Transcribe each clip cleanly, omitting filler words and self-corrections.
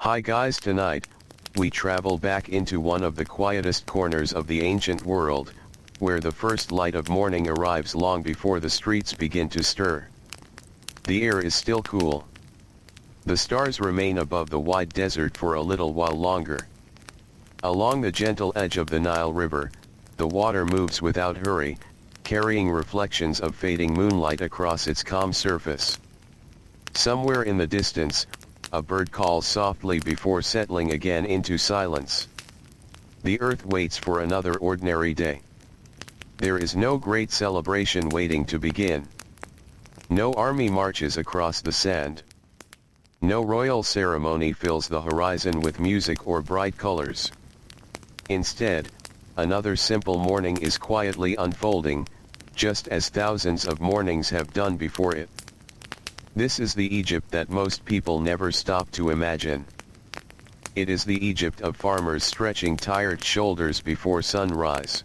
Hi guys, tonight, we travel back into one of the quietest corners of the ancient world, where the first light of morning arrives long before the streets begin to stir. The air is still cool. The stars remain above the wide desert for a little while longer. Along the gentle edge of the Nile River, the water moves without hurry, carrying reflections of fading moonlight across its calm surface. Somewhere in the distance, a bird calls softly before settling again into silence. The earth waits for another ordinary day. There is no great celebration waiting to begin. No army marches across the sand. No royal ceremony fills the horizon with music or bright colors. Instead, another simple morning is quietly unfolding, just as thousands of mornings have done before it. This is the Egypt that most people never stop to imagine. It is the Egypt of farmers stretching tired shoulders before sunrise.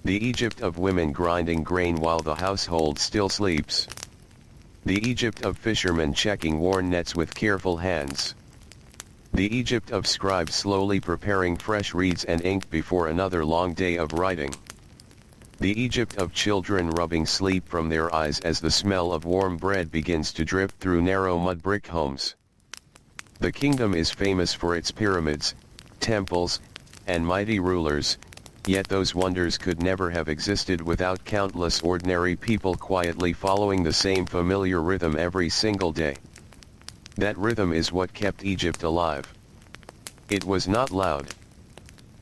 The Egypt of women grinding grain while the household still sleeps. The Egypt of fishermen checking worn nets with careful hands. The Egypt of scribes slowly preparing fresh reeds and ink before another long day of writing. The Egypt of children rubbing sleep from their eyes as the smell of warm bread begins to drip through narrow mud brick homes. The kingdom is famous for its pyramids, temples, and mighty rulers, yet those wonders could never have existed without countless ordinary people quietly following the same familiar rhythm every single day. That rhythm is what kept Egypt alive. It was not loud.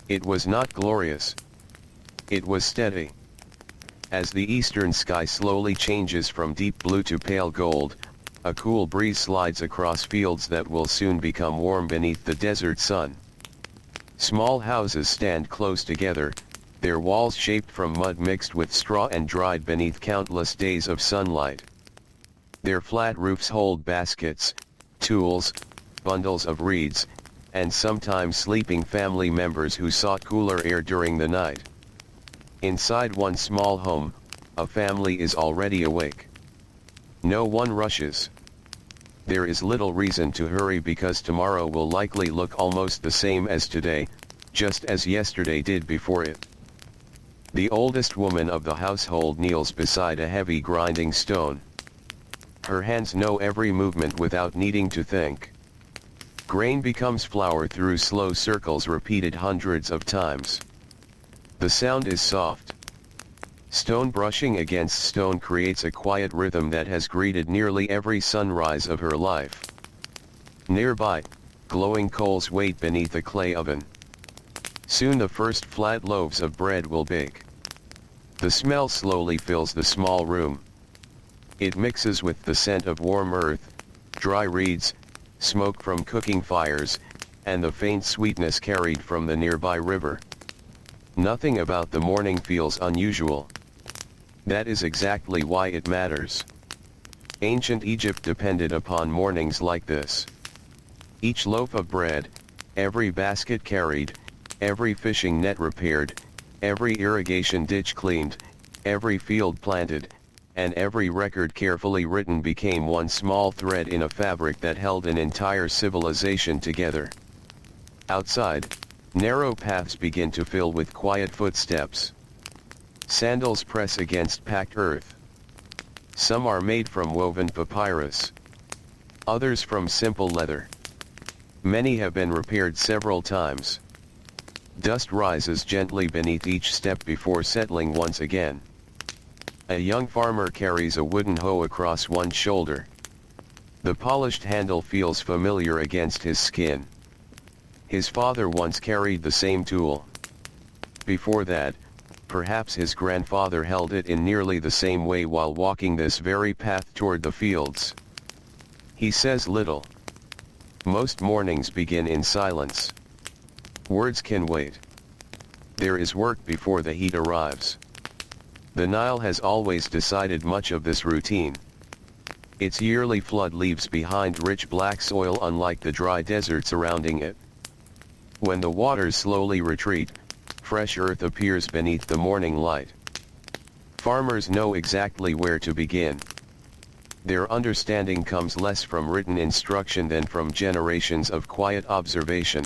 It was not glorious. It was steady. As the eastern sky slowly changes from deep blue to pale gold, a cool breeze slides across fields that will soon become warm beneath the desert sun. Small houses stand close together, their walls shaped from mud mixed with straw and dried beneath countless days of sunlight. Their flat roofs hold baskets, tools, bundles of reeds, and sometimes sleeping family members who sought cooler air during the night. Inside one small home, a family is already awake. No one rushes. There is little reason to hurry because tomorrow will likely look almost the same as today, just as yesterday did before it. The oldest woman of the household kneels beside a heavy grinding stone. Her hands know every movement without needing to think. Grain becomes flour through slow circles repeated hundreds of times. The sound is soft. Stone brushing against stone creates a quiet rhythm that has greeted nearly every sunrise of her life. Nearby, glowing coals wait beneath a clay oven. Soon the first flat loaves of bread will bake. The smell slowly fills the small room. It mixes with the scent of warm earth, dry reeds, smoke from cooking fires, and the faint sweetness carried from the nearby river. Nothing about the morning feels unusual. That is exactly why it matters. Ancient Egypt depended upon mornings like this. Each loaf of bread, every basket carried, every fishing net repaired, every irrigation ditch cleaned, every field planted, and every record carefully written became one small thread in a fabric that held an entire civilization together. Outside, narrow paths begin to fill with quiet footsteps. Sandals press against packed earth. Some are made from woven papyrus. Others from simple leather. Many have been repaired several times. Dust rises gently beneath each step before settling once again. A young farmer carries a wooden hoe across one shoulder. The polished handle feels familiar against his skin. His father once carried the same tool. Before that, perhaps his grandfather held it in nearly the same way while walking this very path toward the fields. He says little. Most mornings begin in silence. Words can wait. There is work before the heat arrives. The Nile has always decided much of this routine. Its yearly flood leaves behind rich black soil unlike the dry desert surrounding it. When the waters slowly retreat, fresh earth appears beneath the morning light. Farmers know exactly where to begin. Their understanding comes less from written instruction than from generations of quiet observation.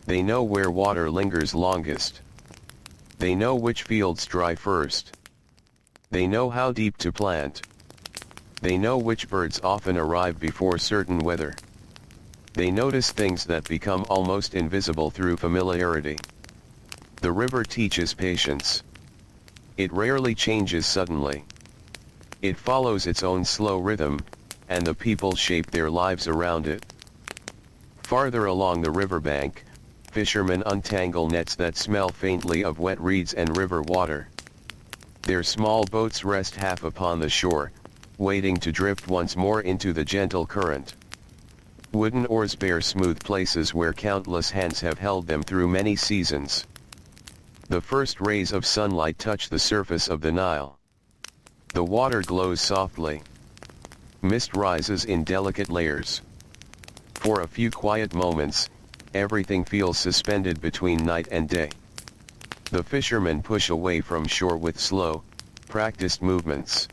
They know where water lingers longest. They know which fields dry first. They know how deep to plant. They know which birds often arrive before certain weather. They notice things that become almost invisible through familiarity. The river teaches patience. It rarely changes suddenly. It follows its own slow rhythm, and the people shape their lives around it. Farther along the riverbank, fishermen untangle nets that smell faintly of wet reeds and river water. Their small boats rest half upon the shore, waiting to drift once more into the gentle current. Wooden oars bear smooth places where countless hands have held them through many seasons. The first rays of sunlight touch the surface of the Nile. The water glows softly. Mist rises in delicate layers. For a few quiet moments, everything feels suspended between night and day. The fishermen push away from shore with slow, practiced movements.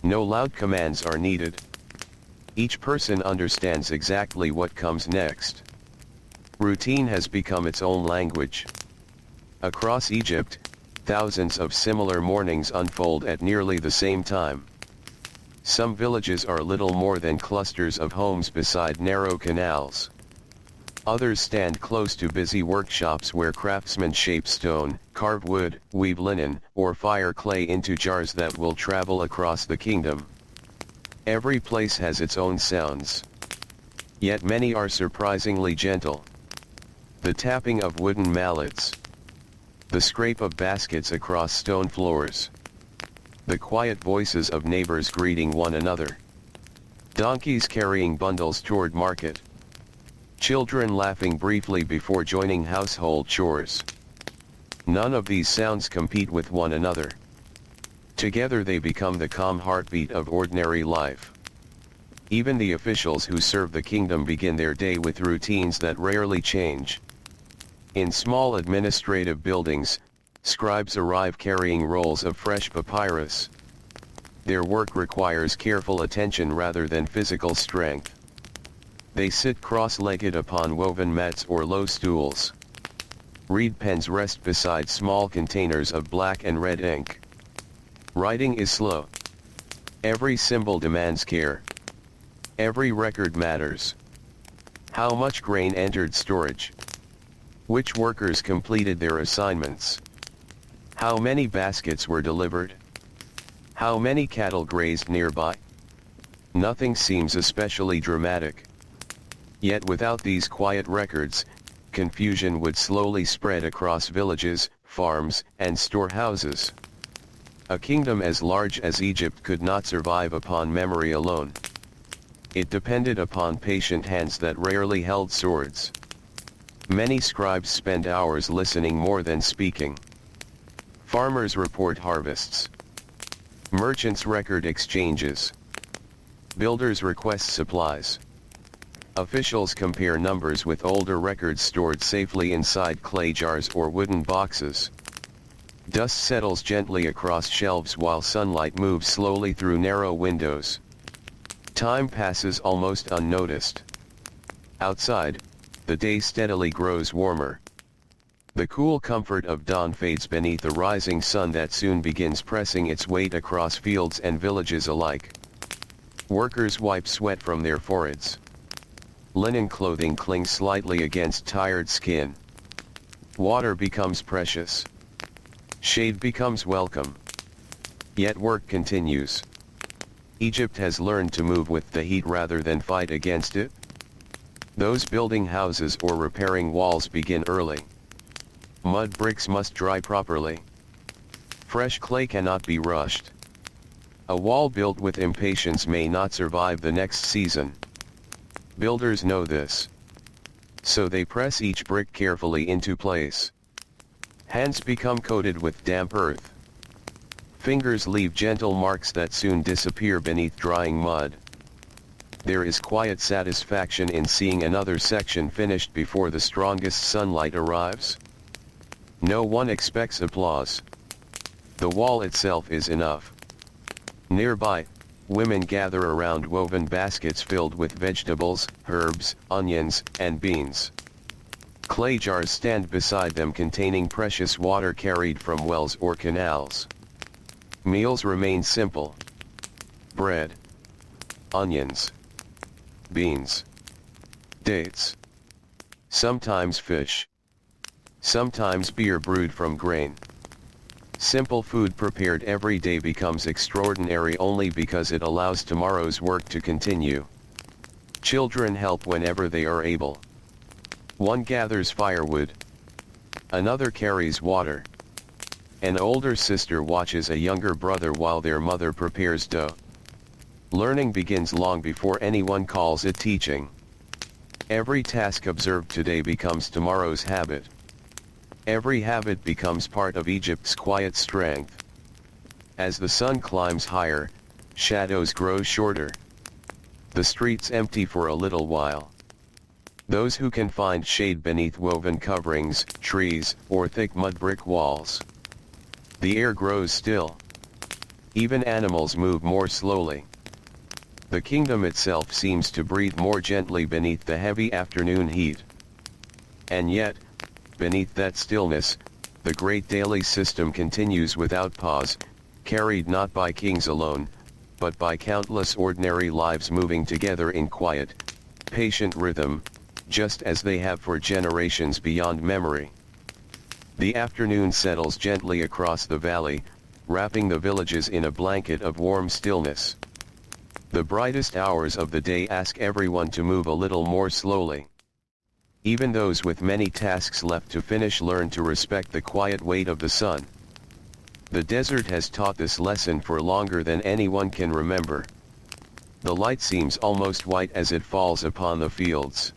No loud commands are needed. Each person understands exactly what comes next. Routine has become its own language. Across Egypt, thousands of similar mornings unfold at nearly the same time. Some villages are little more than clusters of homes beside narrow canals. Others stand close to busy workshops where craftsmen shape stone, carve wood, weave linen, or fire clay into jars that will travel across the kingdom. Every place has its own sounds. Yet many are surprisingly gentle. The tapping of wooden mallets. The scrape of baskets across stone floors. The quiet voices of neighbors greeting one another. Donkeys carrying bundles toward market. Children laughing briefly before joining household chores. None of these sounds compete with one another. Together they become the calm heartbeat of ordinary life. Even the officials who serve the kingdom begin their day with routines that rarely change. In small administrative buildings, scribes arrive carrying rolls of fresh papyrus. Their work requires careful attention rather than physical strength. They sit cross-legged upon woven mats or low stools. Reed pens rest beside small containers of black and red ink. Writing is slow. Every symbol demands care. Every record matters. How much grain entered storage? Which workers completed their assignments? How many baskets were delivered? How many cattle grazed nearby? Nothing seems especially dramatic. Yet without these quiet records, confusion would slowly spread across villages, farms, and storehouses. A kingdom as large as Egypt could not survive upon memory alone. It depended upon patient hands that rarely held swords. Many scribes spend hours listening more than speaking. Farmers report harvests. Merchants record exchanges. Builders request supplies. Officials compare numbers with older records stored safely inside clay jars or wooden boxes. Dust settles gently across shelves while sunlight moves slowly through narrow windows. Time passes almost unnoticed. Outside, the day steadily grows warmer. The cool comfort of dawn fades beneath the rising sun that soon begins pressing its weight across fields and villages alike. Workers wipe sweat from their foreheads. Linen clothing clings slightly against tired skin. Water becomes precious. Shade becomes welcome. Yet work continues. Egypt has learned to move with the heat rather than fight against it. Those building houses or repairing walls begin early. Mud bricks must dry properly. Fresh clay cannot be rushed. A wall built with impatience may not survive the next season. Builders know this. So they press each brick carefully into place. Hands become coated with damp earth. Fingers leave gentle marks that soon disappear beneath drying mud. There is quiet satisfaction in seeing another section finished before the strongest sunlight arrives. No one expects applause. The wall itself is enough. Nearby, Women gather around woven baskets filled with vegetables, herbs, onions, and beans. Clay jars stand beside them containing precious water carried from wells or canals. Meals remain simple. Bread, onions, beans, dates. Sometimes fish. Sometimes beer brewed from grain. Simple food prepared every day becomes extraordinary only because it allows tomorrow's work to continue. Children help whenever they are able. One gathers firewood. Another carries water. An older sister watches a younger brother while their mother prepares dough. Learning begins long before anyone calls it teaching. Every task observed today becomes tomorrow's habit. Every habit becomes part of Egypt's quiet strength. As the sun climbs higher, shadows grow shorter. The streets empty for a little while. Those who can find shade beneath woven coverings, trees, or thick mud brick walls. The air grows still. Even animals move more slowly. The kingdom itself seems to breathe more gently beneath the heavy afternoon heat. And yet, beneath that stillness, the great daily system continues without pause, carried not by kings alone, but by countless ordinary lives moving together in quiet, patient rhythm, just as they have for generations beyond memory. The afternoon settles gently across the valley, wrapping the villages in a blanket of warm stillness. The brightest hours of the day ask everyone to move a little more slowly. Even those with many tasks left to finish learn to respect the quiet weight of the sun. The desert has taught this lesson for longer than anyone can remember. The light seems almost white as it falls upon the fields.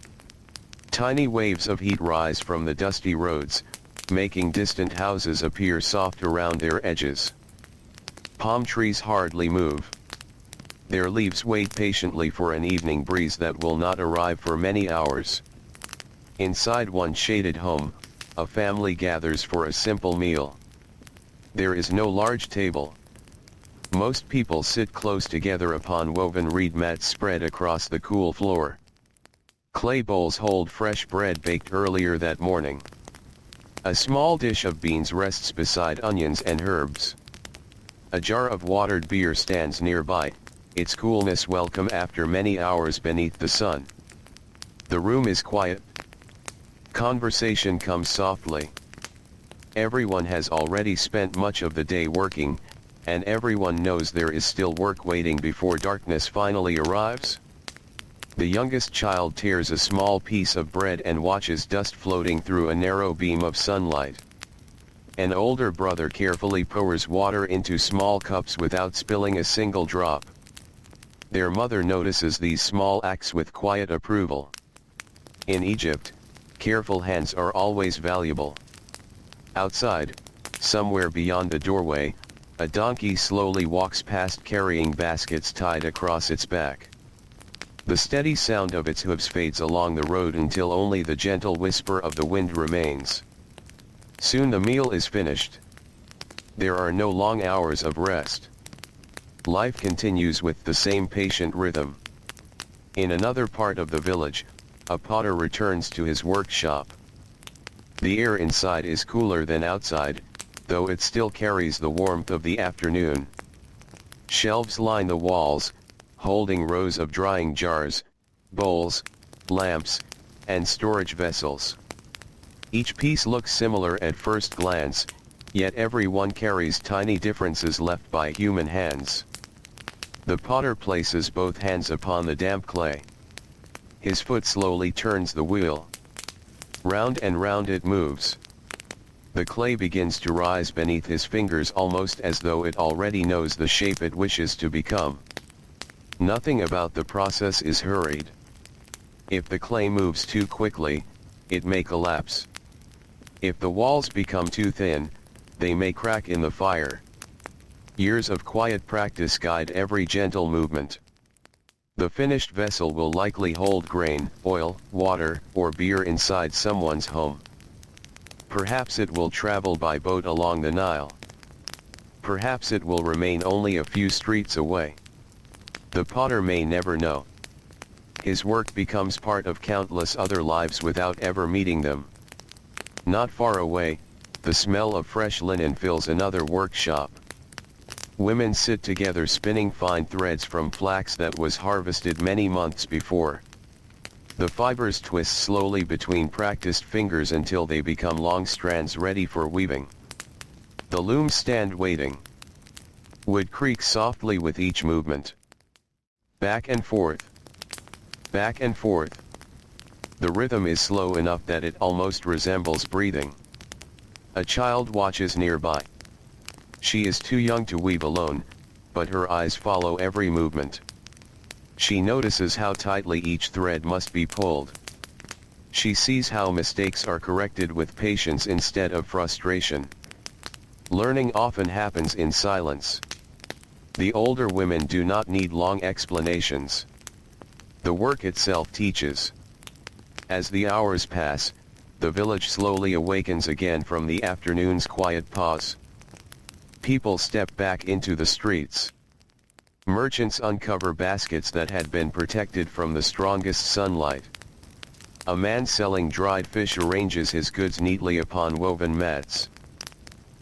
Tiny waves of heat rise from the dusty roads, making distant houses appear soft around their edges. Palm trees hardly move. Their leaves wait patiently for an evening breeze that will not arrive for many hours. Inside one shaded home, a family gathers for a simple meal. There is no large table. Most people sit close together upon woven reed mats spread across the cool floor. Clay bowls hold fresh bread baked earlier that morning. A small dish of beans rests beside onions and herbs. A jar of watered beer stands nearby, its coolness welcome after many hours beneath the sun. The room is quiet. Conversation comes softly. Everyone has already spent much of the day working, and everyone knows there is still work waiting before darkness finally arrives. The youngest child tears a small piece of bread and watches dust floating through a narrow beam of sunlight. An older brother carefully pours water into small cups without spilling a single drop. Their mother notices these small acts with quiet approval. In Egypt, careful hands are always valuable. Outside, somewhere beyond the doorway, a donkey slowly walks past carrying baskets tied across its back. The steady sound of its hooves fades along the road until only the gentle whisper of the wind remains. Soon the meal is finished. There are no long hours of rest. Life continues with the same patient rhythm. In another part of the village, a potter returns to his workshop. The air inside is cooler than outside, though it still carries the warmth of the afternoon. Shelves line the walls, holding rows of drying jars, bowls, lamps, and storage vessels. Each piece looks similar at first glance, yet every one carries tiny differences left by human hands. The potter places both hands upon the damp clay. His foot slowly turns the wheel. Round and round it moves. The clay begins to rise beneath his fingers almost as though it already knows the shape it wishes to become. Nothing about the process is hurried. If the clay moves too quickly, it may collapse. If the walls become too thin, they may crack in the fire. Years of quiet practice guide every gentle movement. The finished vessel will likely hold grain, oil, water, or beer inside someone's home. Perhaps it will travel by boat along the Nile. Perhaps it will remain only a few streets away. The potter may never know. His work becomes part of countless other lives without ever meeting them. Not far away, the smell of fresh linen fills another workshop. Women sit together spinning fine threads from flax that was harvested many months before. The fibers twist slowly between practiced fingers until they become long strands ready for weaving. The looms stand waiting. Wood creaks softly with each movement. Back and forth. Back and forth. The rhythm is slow enough that it almost resembles breathing. A child watches nearby. She is too young to weave alone, but her eyes follow every movement. She notices how tightly each thread must be pulled. She sees how mistakes are corrected with patience instead of frustration. Learning often happens in silence. The older women do not need long explanations. The work itself teaches. As the hours pass, the village slowly awakens again from the afternoon's quiet pause. People step back into the streets. Merchants uncover baskets that had been protected from the strongest sunlight. A man selling dried fish arranges his goods neatly upon woven mats.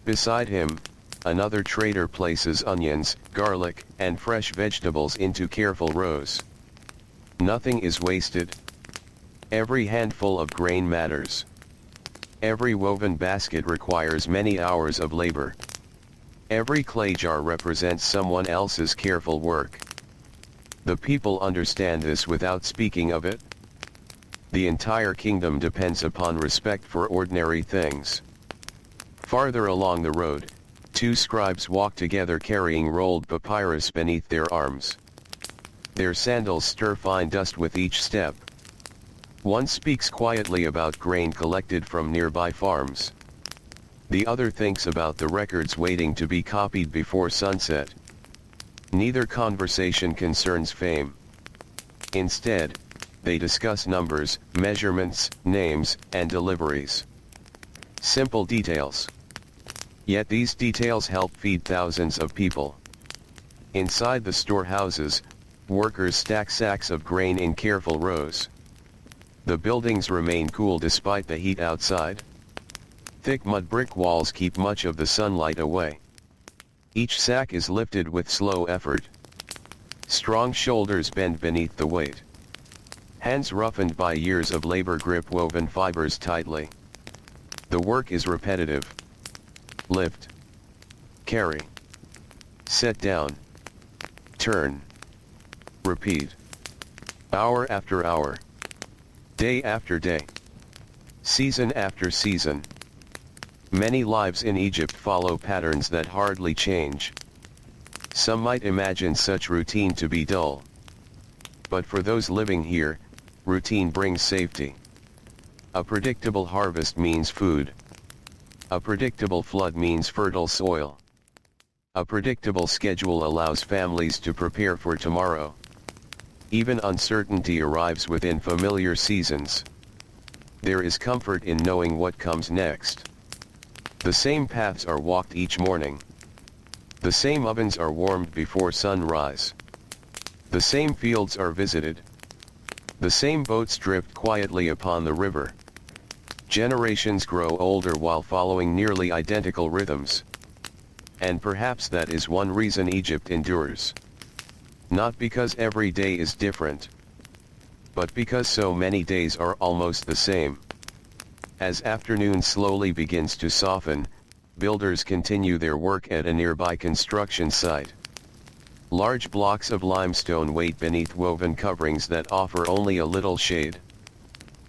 Beside him, another trader places onions, garlic, and fresh vegetables into careful rows. Nothing is wasted. Every handful of grain matters. Every woven basket requires many hours of labor. Every clay jar represents someone else's careful work. The people understand this without speaking of it. The entire kingdom depends upon respect for ordinary things. Farther along the road, two scribes walk together carrying rolled papyrus beneath their arms. Their sandals stir fine dust with each step. One speaks quietly about grain collected from nearby farms. The other thinks about the records waiting to be copied before sunset. Neither conversation concerns fame. Instead, they discuss numbers, measurements, names, and deliveries. Simple details. Yet these details help feed thousands of people. Inside the storehouses, workers stack sacks of grain in careful rows. The buildings remain cool despite the heat outside. Thick mud brick walls keep much of the sunlight away. Each sack is lifted with slow effort. Strong shoulders bend beneath the weight. Hands roughened by years of labor grip woven fibers tightly. The work is repetitive. Lift. Carry. Set down. Turn. Repeat. Hour after hour. Day after day. Season after season. Many lives in Egypt follow patterns that hardly change. Some might imagine such routine to be dull. But for those living here, routine brings safety. A predictable harvest means food. A predictable flood means fertile soil. A predictable schedule allows families to prepare for tomorrow. Even uncertainty arrives within familiar seasons. There is comfort in knowing what comes next. The same paths are walked each morning. The same ovens are warmed before sunrise. The same fields are visited. The same boats drift quietly upon the river. Generations grow older while following nearly identical rhythms. And perhaps that is one reason Egypt endures. Not because every day is different, but because so many days are almost the same. As afternoon slowly begins to soften, builders continue their work at a nearby construction site. Large blocks of limestone wait beneath woven coverings that offer only a little shade.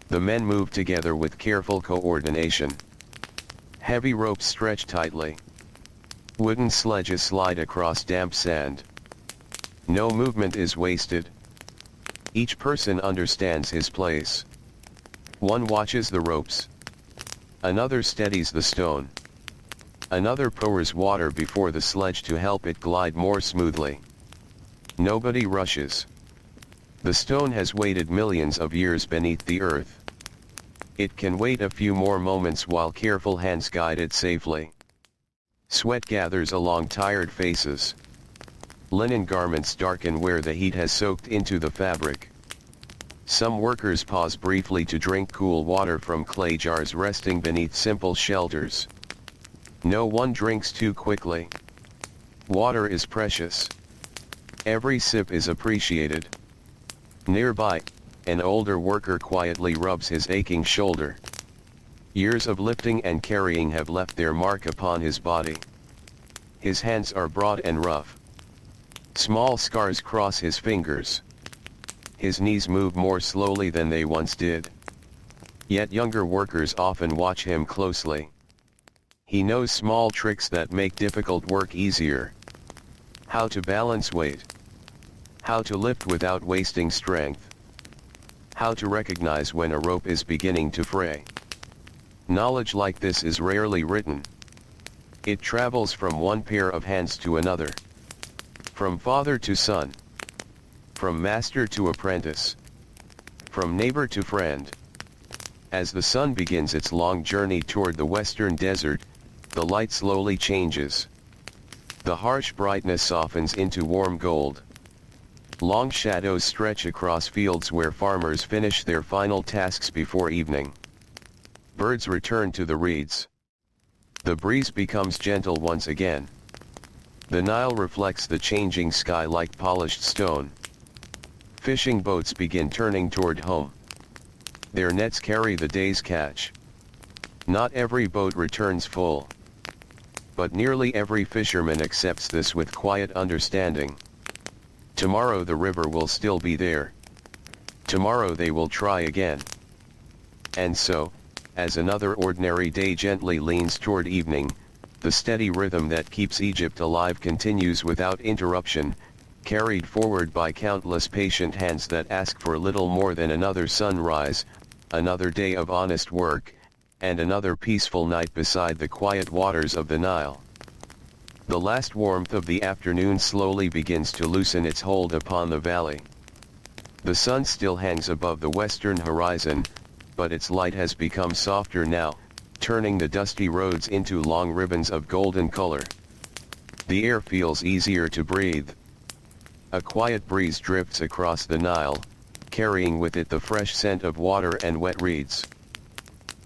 The men move together with careful coordination. Heavy ropes stretch tightly. Wooden sledges slide across damp sand. No movement is wasted. Each person understands his place. One watches the ropes. Another steadies the stone. Another pours water before the sledge to help it glide more smoothly. Nobody rushes. The stone has waited millions of years beneath the earth. It can wait a few more moments while careful hands guide it safely. Sweat gathers along tired faces. Linen garments darken where the heat has soaked into the fabric. Some workers pause briefly to drink cool water from clay jars resting beneath simple shelters. No one drinks too quickly. Water is precious. Every sip is appreciated. Nearby, an older worker quietly rubs his aching shoulder. Years of lifting and carrying have left their mark upon his body. His hands are broad and rough. Small scars cross his fingers. His knees move more slowly than they once did. Yet younger workers often watch him closely. He knows small tricks that make difficult work easier. How to balance weight. How to lift without wasting strength. How to recognize when a rope is beginning to fray. Knowledge like this is rarely written. It travels from one pair of hands to another. From father to son. From master to apprentice. From neighbor to friend. As the sun begins its long journey toward the western desert, the light slowly changes. The harsh brightness softens into warm gold. Long shadows stretch across fields where farmers finish their final tasks before evening. Birds return to the reeds. The breeze becomes gentle once again. The Nile reflects the changing sky like polished stone. Fishing boats begin turning toward home. Their nets carry the day's catch. Not every boat returns full. But nearly every fisherman accepts this with quiet understanding. Tomorrow the river will still be there. Tomorrow they will try again. And so, as another ordinary day gently leans toward evening, the steady rhythm that keeps Egypt alive continues without interruption, carried forward by countless patient hands that ask for little more than another sunrise, another day of honest work, and another peaceful night beside the quiet waters of the Nile. The last warmth of the afternoon slowly begins to loosen its hold upon the valley. The sun still hangs above the western horizon, but its light has become softer now, turning the dusty roads into long ribbons of golden color. The air feels easier to breathe. A quiet breeze drifts across the Nile, carrying with it the fresh scent of water and wet reeds.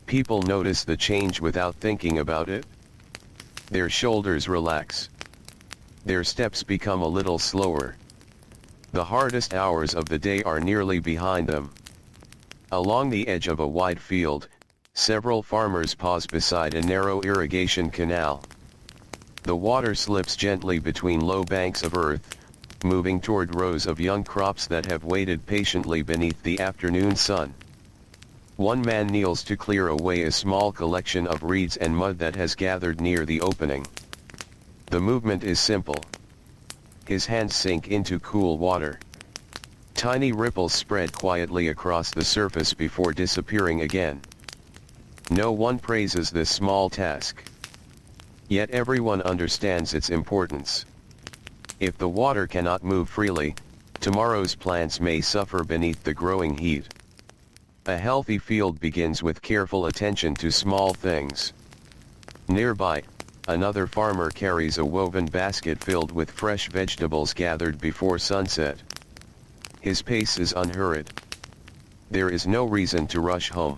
People notice the change without thinking about it. Their shoulders relax. Their steps become a little slower. The hardest hours of the day are nearly behind them. Along the edge of a wide field, several farmers pause beside a narrow irrigation canal. The water slips gently between low banks of earth, moving toward rows of young crops that have waited patiently beneath the afternoon sun. One man kneels to clear away a small collection of reeds and mud that has gathered near the opening. The movement is simple. His hands sink into cool water. Tiny ripples spread quietly across the surface before disappearing again. No one praises this small task. Yet everyone understands its importance. If the water cannot move freely, tomorrow's plants may suffer beneath the growing heat. A healthy field begins with careful attention to small things. Nearby, another farmer carries a woven basket filled with fresh vegetables gathered before sunset. His pace is unhurried. There is no reason to rush home.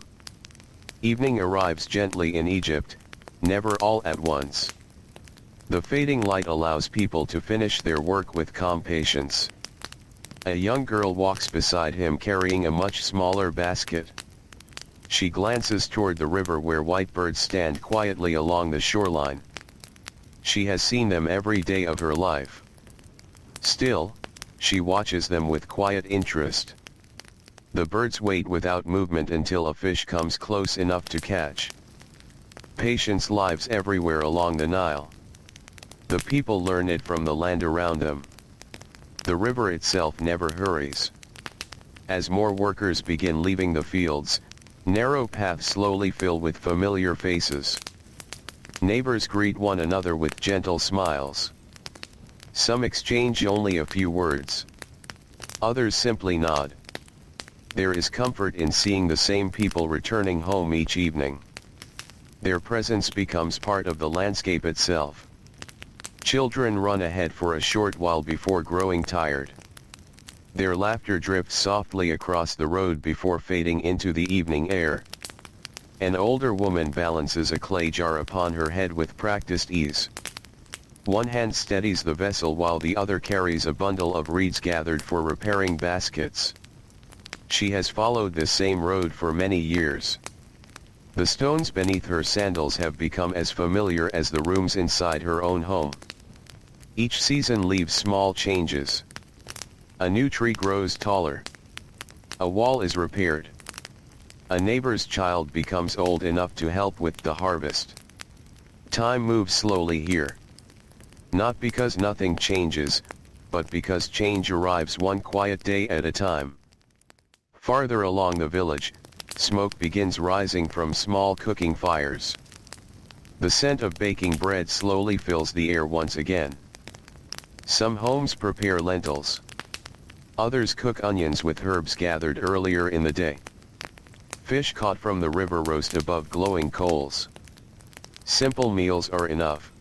Evening arrives gently in Egypt, never all at once. The fading light allows people to finish their work with calm patience. A young girl walks beside him carrying a much smaller basket. She glances toward the river where white birds stand quietly along the shoreline. She has seen them every day of her life. Still, she watches them with quiet interest. The birds wait without movement until a fish comes close enough to catch. Patience lives everywhere along the Nile. The people learn it from the land around them. The river itself never hurries. As more workers begin leaving the fields, narrow paths slowly fill with familiar faces. Neighbors greet one another with gentle smiles. Some exchange only a few words. Others simply nod. There is comfort in seeing the same people returning home each evening. Their presence becomes part of the landscape itself. Children run ahead for a short while before growing tired. Their laughter drifts softly across the road before fading into the evening air. An older woman balances a clay jar upon her head with practiced ease. One hand steadies the vessel while the other carries a bundle of reeds gathered for repairing baskets. She has followed this same road for many years. The stones beneath her sandals have become as familiar as the rooms inside her own home. Each season leaves small changes. A new tree grows taller. A wall is repaired. A neighbor's child becomes old enough to help with the harvest. Time moves slowly here. Not because nothing changes, but because change arrives one quiet day at a time. Farther along the village, smoke begins rising from small cooking fires. The scent of baking bread slowly fills the air once again. Some homes prepare lentils. Others cook onions with herbs gathered earlier in the day. Fish caught from the river roast above glowing coals. Simple meals are enough.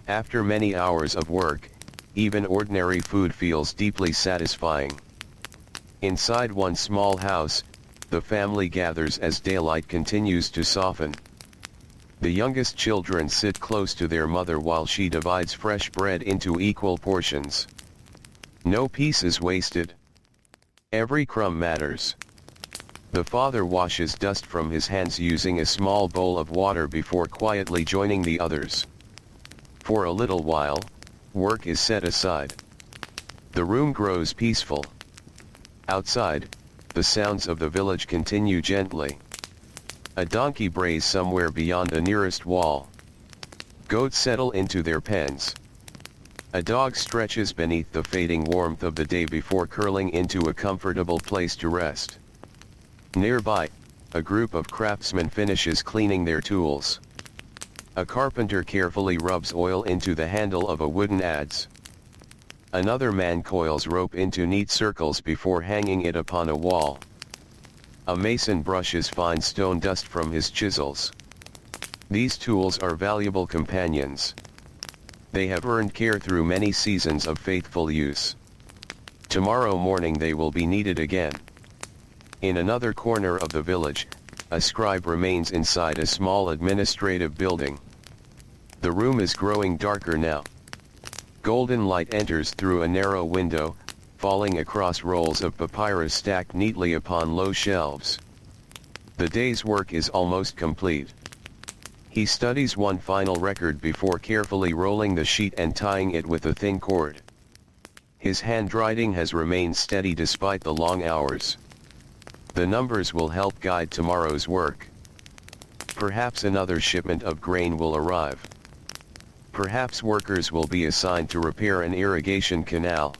After many hours of work, even ordinary food feels deeply satisfying. Inside one small house, the family gathers as daylight continues to soften. The youngest children sit close to their mother while she divides fresh bread into equal portions. No piece is wasted. Every crumb matters. The father washes dust from his hands using a small bowl of water before quietly joining the others. For a little while, work is set aside. The room grows peaceful. Outside, the sounds of the village continue gently. A donkey brays somewhere beyond the nearest wall. Goats settle into their pens. A dog stretches beneath the fading warmth of the day before curling into a comfortable place to rest. Nearby, a group of craftsmen finishes cleaning their tools. A carpenter carefully rubs oil into the handle of a wooden adze. Another man coils rope into neat circles before hanging it upon a wall. A mason brushes fine stone dust from his chisels. These tools are valuable companions. They have earned care through many seasons of faithful use. Tomorrow morning they will be needed again. In another corner of the village, a scribe remains inside a small administrative building. The room is growing darker now. Golden light enters through a narrow window, falling across rolls of papyrus stacked neatly upon low shelves. The day's work is almost complete. He studies one final record before carefully rolling the sheet and tying it with a thin cord. His handwriting has remained steady despite the long hours. The numbers will help guide tomorrow's work. Perhaps another shipment of grain will arrive. Perhaps workers will be assigned to repair an irrigation canal.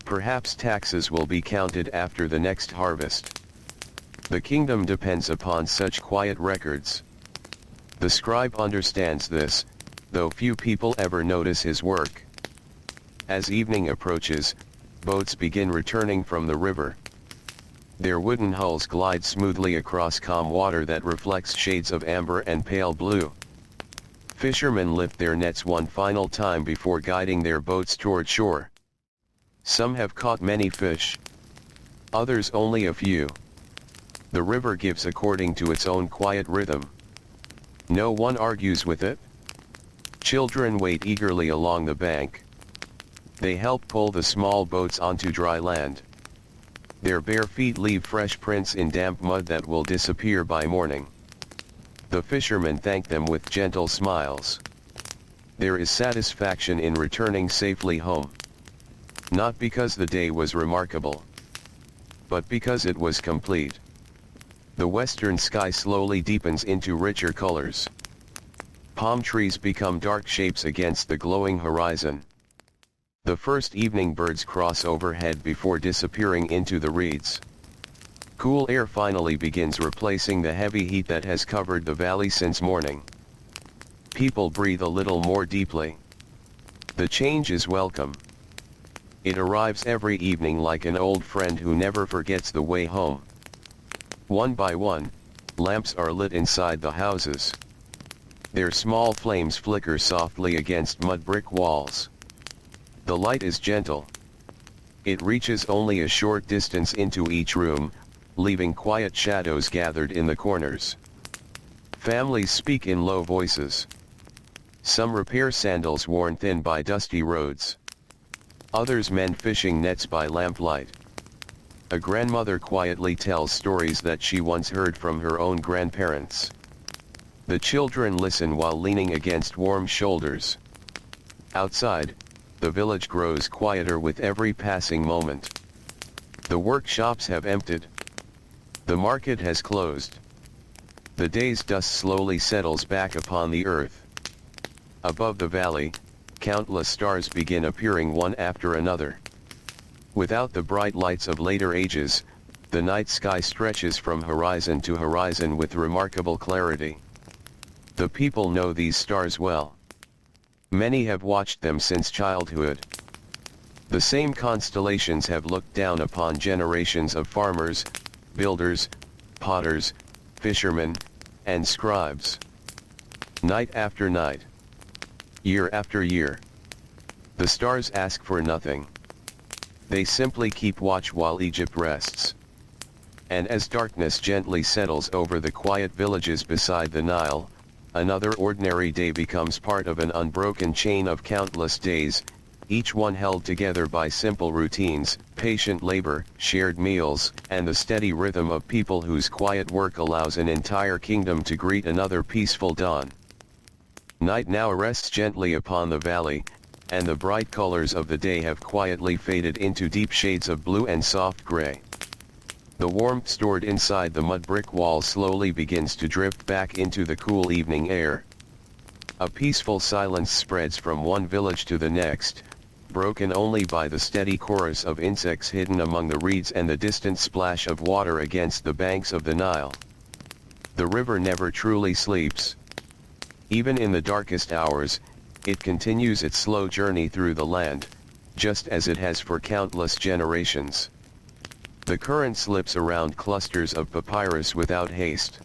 Perhaps taxes will be counted after the next harvest. The kingdom depends upon such quiet records. The scribe understands this, though few people ever notice his work. As evening approaches, boats begin returning from the river. Their wooden hulls glide smoothly across calm water that reflects shades of amber and pale blue. Fishermen lift their nets one final time before guiding their boats toward shore. Some have caught many fish. Others only a few. The river gives according to its own quiet rhythm. No one argues with it. Children wait eagerly along the bank. They help pull the small boats onto dry land. Their bare feet leave fresh prints in damp mud that will disappear by morning. The fishermen thank them with gentle smiles. There is satisfaction in returning safely home. Not because the day was remarkable, but because it was complete. The western sky slowly deepens into richer colors. Palm trees become dark shapes against the glowing horizon. The first evening birds cross overhead before disappearing into the reeds. Cool air finally begins replacing the heavy heat that has covered the valley since morning. People breathe a little more deeply. The change is welcome. It arrives every evening like an old friend who never forgets the way home. One by one, lamps are lit inside the houses. Their small flames flicker softly against mud brick walls. The light is gentle. It reaches only a short distance into each room, leaving quiet shadows gathered in the corners. Families speak in low voices. Some repair sandals worn thin by dusty roads. Others mend fishing nets by lamplight. A grandmother quietly tells stories that she once heard from her own grandparents. The children listen while leaning against warm shoulders. Outside, the village grows quieter with every passing moment. The workshops have emptied. The market has closed. The day's dust slowly settles back upon the earth. Above the valley, countless stars begin appearing one after another. Without the bright lights of later ages, the night sky stretches from horizon to horizon with remarkable clarity. The people know these stars well. Many have watched them since childhood. The same constellations have looked down upon generations of farmers, builders, potters, fishermen, and scribes. Night after night, year after year, the stars ask for nothing. They simply keep watch while Egypt rests. And as darkness gently settles over the quiet villages beside the Nile, another ordinary day becomes part of an unbroken chain of countless days, each one held together by simple routines, patient labor, shared meals, and the steady rhythm of people whose quiet work allows an entire kingdom to greet another peaceful dawn. Night now rests gently upon the valley, and the bright colors of the day have quietly faded into deep shades of blue and soft gray. The warmth stored inside the mud brick wall slowly begins to drift back into the cool evening air. A peaceful silence spreads from one village to the next, broken only by the steady chorus of insects hidden among the reeds and the distant splash of water against the banks of the Nile. The river never truly sleeps. Even in the darkest hours, it continues its slow journey through the land, just as it has for countless generations. The current slips around clusters of papyrus without haste.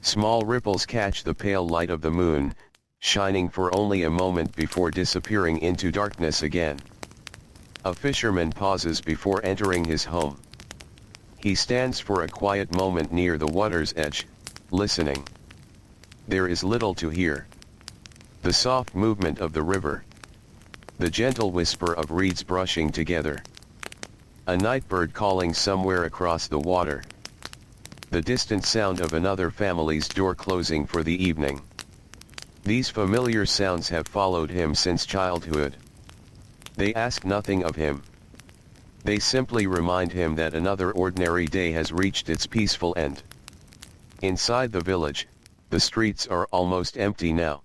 Small ripples catch the pale light of the moon, shining for only a moment before disappearing into darkness again. A fisherman pauses before entering his home. He stands for a quiet moment near the water's edge, listening. There is little to hear. The soft movement of the river. The gentle whisper of reeds brushing together. A night bird calling somewhere across the water. The distant sound of another family's door closing for the evening. These familiar sounds have followed him since childhood. They ask nothing of him. They simply remind him that another ordinary day has reached its peaceful end. Inside the village, the streets are almost empty now.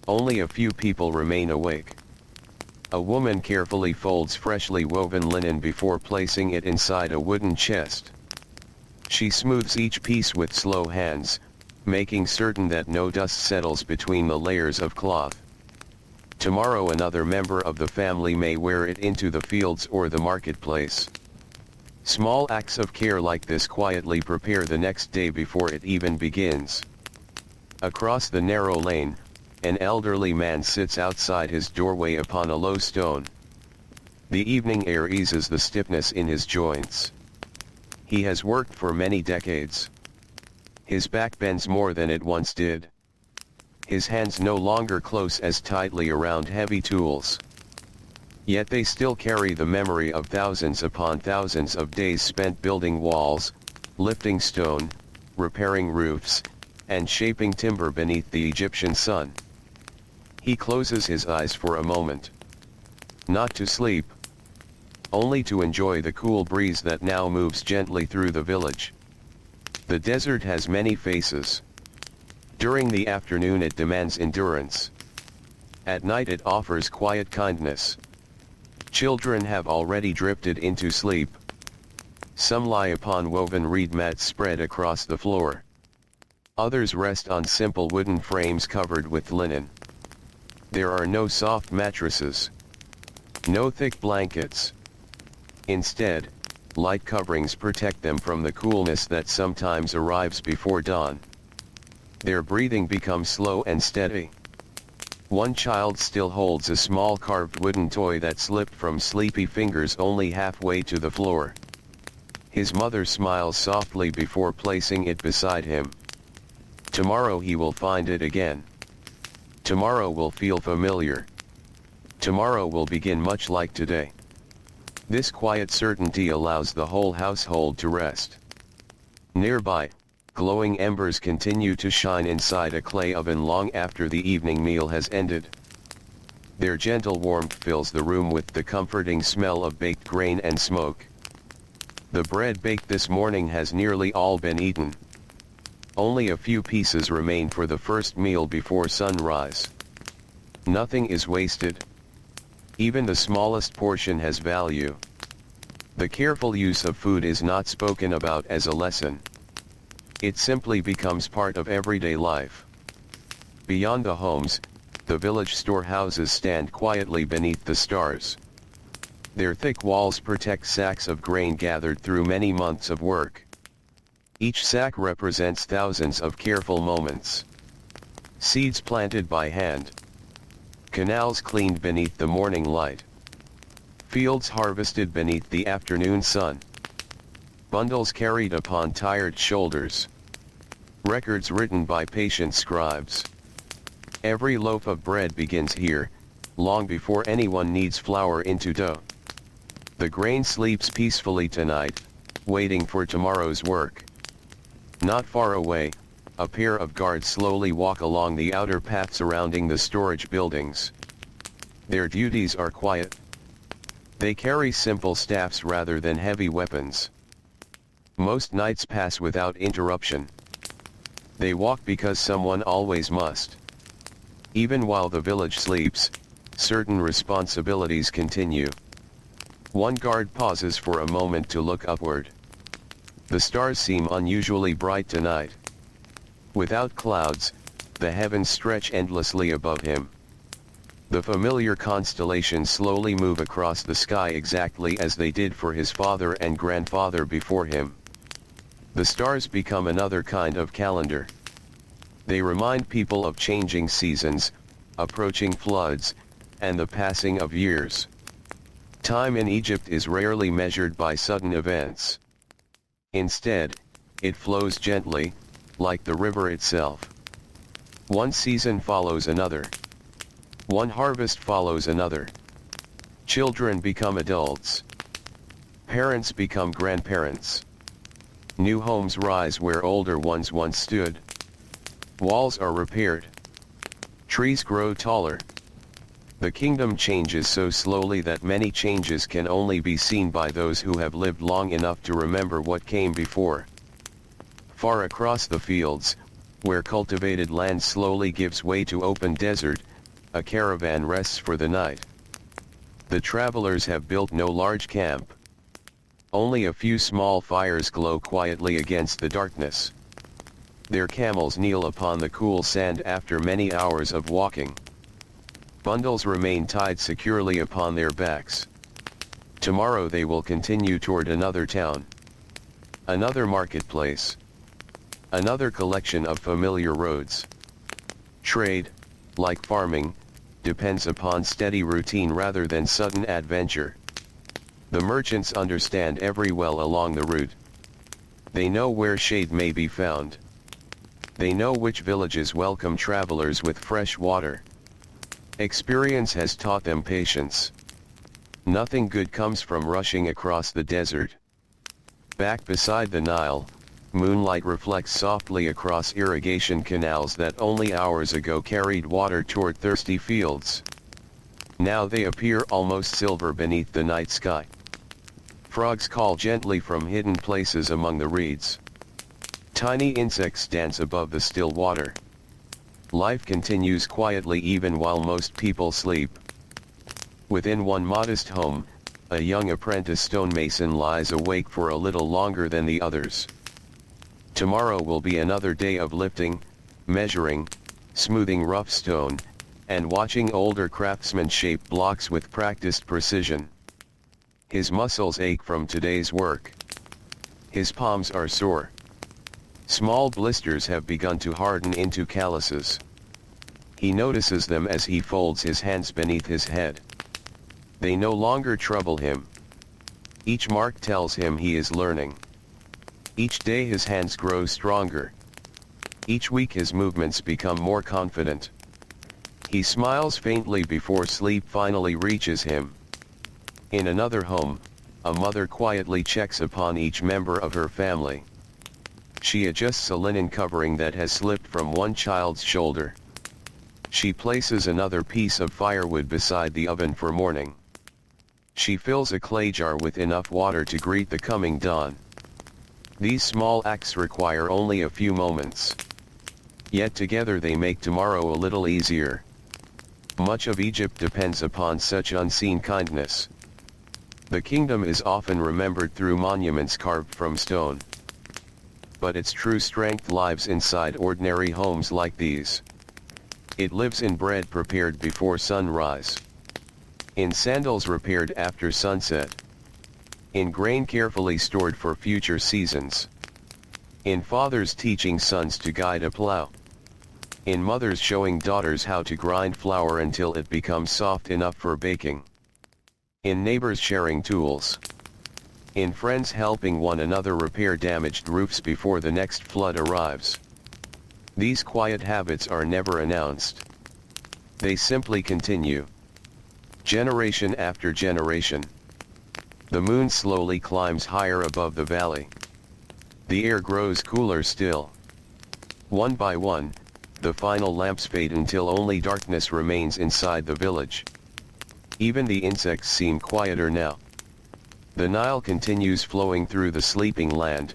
Only a few people remain awake. A woman carefully folds freshly woven linen before placing it inside a wooden chest. She smooths each piece with slow hands, making certain that no dust settles between the layers of cloth. Tomorrow another member of the family may wear it into the fields or the marketplace. Small acts of care like this quietly prepare the next day before it even begins. Across the narrow lane, an elderly man sits outside his doorway upon a low stone. The evening air eases the stiffness in his joints. He has worked for many decades. His back bends more than it once did. His hands no longer close as tightly around heavy tools. Yet they still carry the memory of thousands upon thousands of days spent building walls, lifting stone, repairing roofs, and shaping timber beneath the Egyptian sun. He closes his eyes for a moment. Not to sleep. Only to enjoy the cool breeze that now moves gently through the village. The desert has many faces. During the afternoon it demands endurance. At night it offers quiet kindness. Children have already drifted into sleep. Some lie upon woven reed mats spread across the floor. Others rest on simple wooden frames covered with linen. There are no soft mattresses. No thick blankets. Instead, light coverings protect them from the coolness that sometimes arrives before dawn. Their breathing becomes slow and steady. One child still holds a small carved wooden toy that slipped from sleepy fingers only halfway to the floor. His mother smiles softly before placing it beside him. Tomorrow he will find it again. Tomorrow will feel familiar. Tomorrow will begin much like today. This quiet certainty allows the whole household to rest. Nearby, glowing embers continue to shine inside a clay oven long after the evening meal has ended. Their gentle warmth fills the room with the comforting smell of baked grain and smoke. The bread baked this morning has nearly all been eaten. Only a few pieces remain for the first meal before sunrise. Nothing is wasted. Even the smallest portion has value. The careful use of food is not spoken about as a lesson. It simply becomes part of everyday life. Beyond the homes, the village storehouses stand quietly beneath the stars. Their thick walls protect sacks of grain gathered through many months of work. Each sack represents thousands of careful moments. Seeds planted by hand. Canals cleaned beneath the morning light. Fields harvested beneath the afternoon sun. Bundles carried upon tired shoulders. Records written by patient scribes. Every loaf of bread begins here, long before anyone kneads flour into dough. The grain sleeps peacefully tonight, waiting for tomorrow's work. Not far away, a pair of guards slowly walk along the outer path surrounding the storage buildings. Their duties are quiet. They carry simple staffs rather than heavy weapons. Most nights pass without interruption. They walk because someone always must. Even while the village sleeps, certain responsibilities continue. One guard pauses for a moment to look upward. The stars seem unusually bright tonight. Without clouds, the heavens stretch endlessly above him. The familiar constellations slowly move across the sky exactly as they did for his father and grandfather before him. The stars become another kind of calendar. They remind people of changing seasons, approaching floods, and the passing of years. Time in Egypt is rarely measured by sudden events. Instead, it flows gently, like the river itself. One season follows another. One harvest follows another. Children become adults. Parents become grandparents. New homes rise where older ones once stood. Walls are repaired. Trees grow taller. The kingdom changes so slowly that many changes can only be seen by those who have lived long enough to remember what came before. Far across the fields, where cultivated land slowly gives way to open desert, a caravan rests for the night. The travelers have built no large camp. Only a few small fires glow quietly against the darkness. Their camels kneel upon the cool sand after many hours of walking. Bundles remain tied securely upon their backs. Tomorrow they will continue toward another town. Another marketplace. Another collection of familiar roads. Trade, like farming, depends upon steady routine rather than sudden adventure. The merchants understand every well along the route. They know where shade may be found. They know which villages welcome travelers with fresh water. Experience has taught them patience. Nothing good comes from rushing across the desert. Back beside the Nile, moonlight reflects softly across irrigation canals that only hours ago carried water toward thirsty fields. Now they appear almost silver beneath the night sky. Frogs call gently from hidden places among the reeds. Tiny insects dance above the still water. Life continues quietly even while most people sleep. Within one modest home, a young apprentice stonemason lies awake for a little longer than the others. Tomorrow will be another day of lifting, measuring, smoothing rough stone, and watching older craftsmen shape blocks with practiced precision. His muscles ache from today's work. His palms are sore. Small blisters have begun to harden into calluses. He notices them as he folds his hands beneath his head. They no longer trouble him. Each mark tells him he is learning. Each day his hands grow stronger. Each week his movements become more confident. He smiles faintly before sleep finally reaches him. In another home, a mother quietly checks upon each member of her family. She adjusts a linen covering that has slipped from one child's shoulder. She places another piece of firewood beside the oven for morning. She fills a clay jar with enough water to greet the coming dawn. These small acts require only a few moments. Yet together they make tomorrow a little easier. Much of Egypt depends upon such unseen kindness. The kingdom is often remembered through monuments carved from stone. But its true strength lies inside ordinary homes like these. It lives in bread prepared before sunrise, in sandals repaired after sunset, in grain carefully stored for future seasons, in fathers teaching sons to guide a plow, in mothers showing daughters how to grind flour until it becomes soft enough for baking, in neighbors sharing tools, in friends helping one another repair damaged roofs before the next flood arrives. These quiet habits are never announced. They simply continue, generation after generation. The moon slowly climbs higher above the valley. The air grows cooler still. One by one, the final lamps fade until only darkness remains inside the village. Even the insects seem quieter now. The Nile continues flowing through the sleeping land,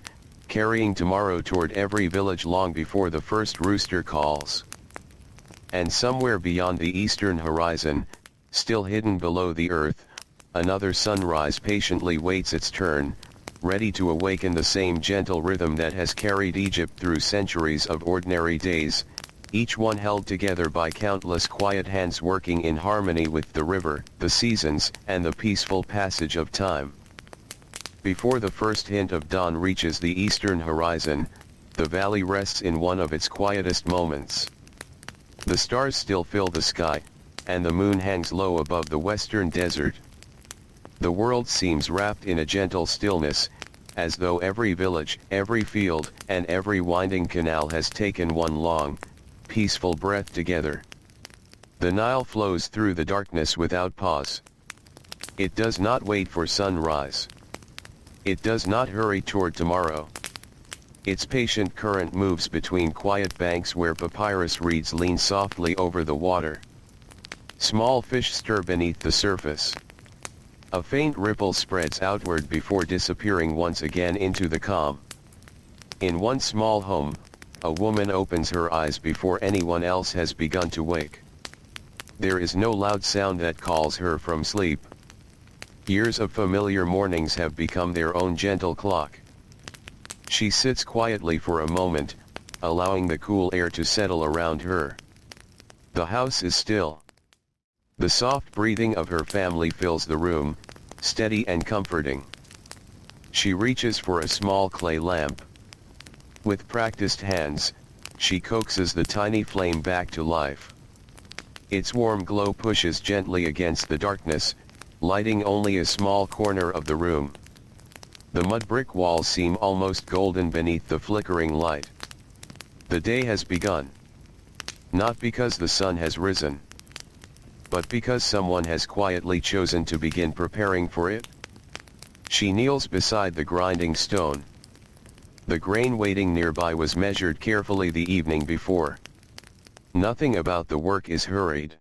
carrying tomorrow toward every village long before the first rooster calls. And somewhere beyond the eastern horizon, still hidden below the earth, another sunrise patiently waits its turn, ready to awaken the same gentle rhythm that has carried Egypt through centuries of ordinary days, each one held together by countless quiet hands working in harmony with the river, the seasons, and the peaceful passage of time. Before the first hint of dawn reaches the eastern horizon, the valley rests in one of its quietest moments. The stars still fill the sky, and the moon hangs low above the western desert. The world seems wrapped in a gentle stillness, as though every village, every field, and every winding canal has taken one long, peaceful breath together. The Nile flows through the darkness without pause. It does not wait for sunrise. It does not hurry toward tomorrow. Its patient current moves between quiet banks where papyrus reeds lean softly over the water. Small fish stir beneath the surface. A faint ripple spreads outward before disappearing once again into the calm. In one small home, a woman opens her eyes before anyone else has begun to wake. There is no loud sound that calls her from sleep. Years of familiar mornings have become their own gentle clock. She sits quietly for a moment, allowing the cool air to settle around her. The house is still. The soft breathing of her family fills the room, steady and comforting. She reaches for a small clay lamp. With practiced hands, she coaxes the tiny flame back to life. Its warm glow pushes gently against the darkness, lighting only a small corner of the room. The mud brick walls seem almost golden beneath the flickering light. The day has begun. Not because the sun has risen, but because someone has quietly chosen to begin preparing for it. She kneels beside the grinding stone. The grain waiting nearby was measured carefully the evening before. Nothing about the work is hurried.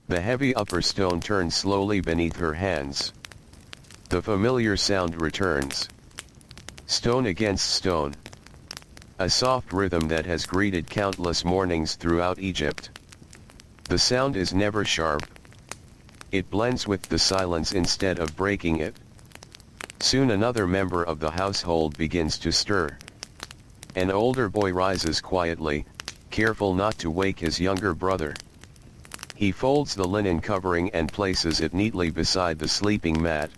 The heavy upper stone turns slowly beneath her hands. The familiar sound returns. Stone against stone. A soft rhythm that has greeted countless mornings throughout Egypt. The sound is never sharp. It blends with the silence instead of breaking it. Soon another member of the household begins to stir. An older boy rises quietly, careful not to wake his younger brother. He folds the linen covering and places it neatly beside the sleeping mat.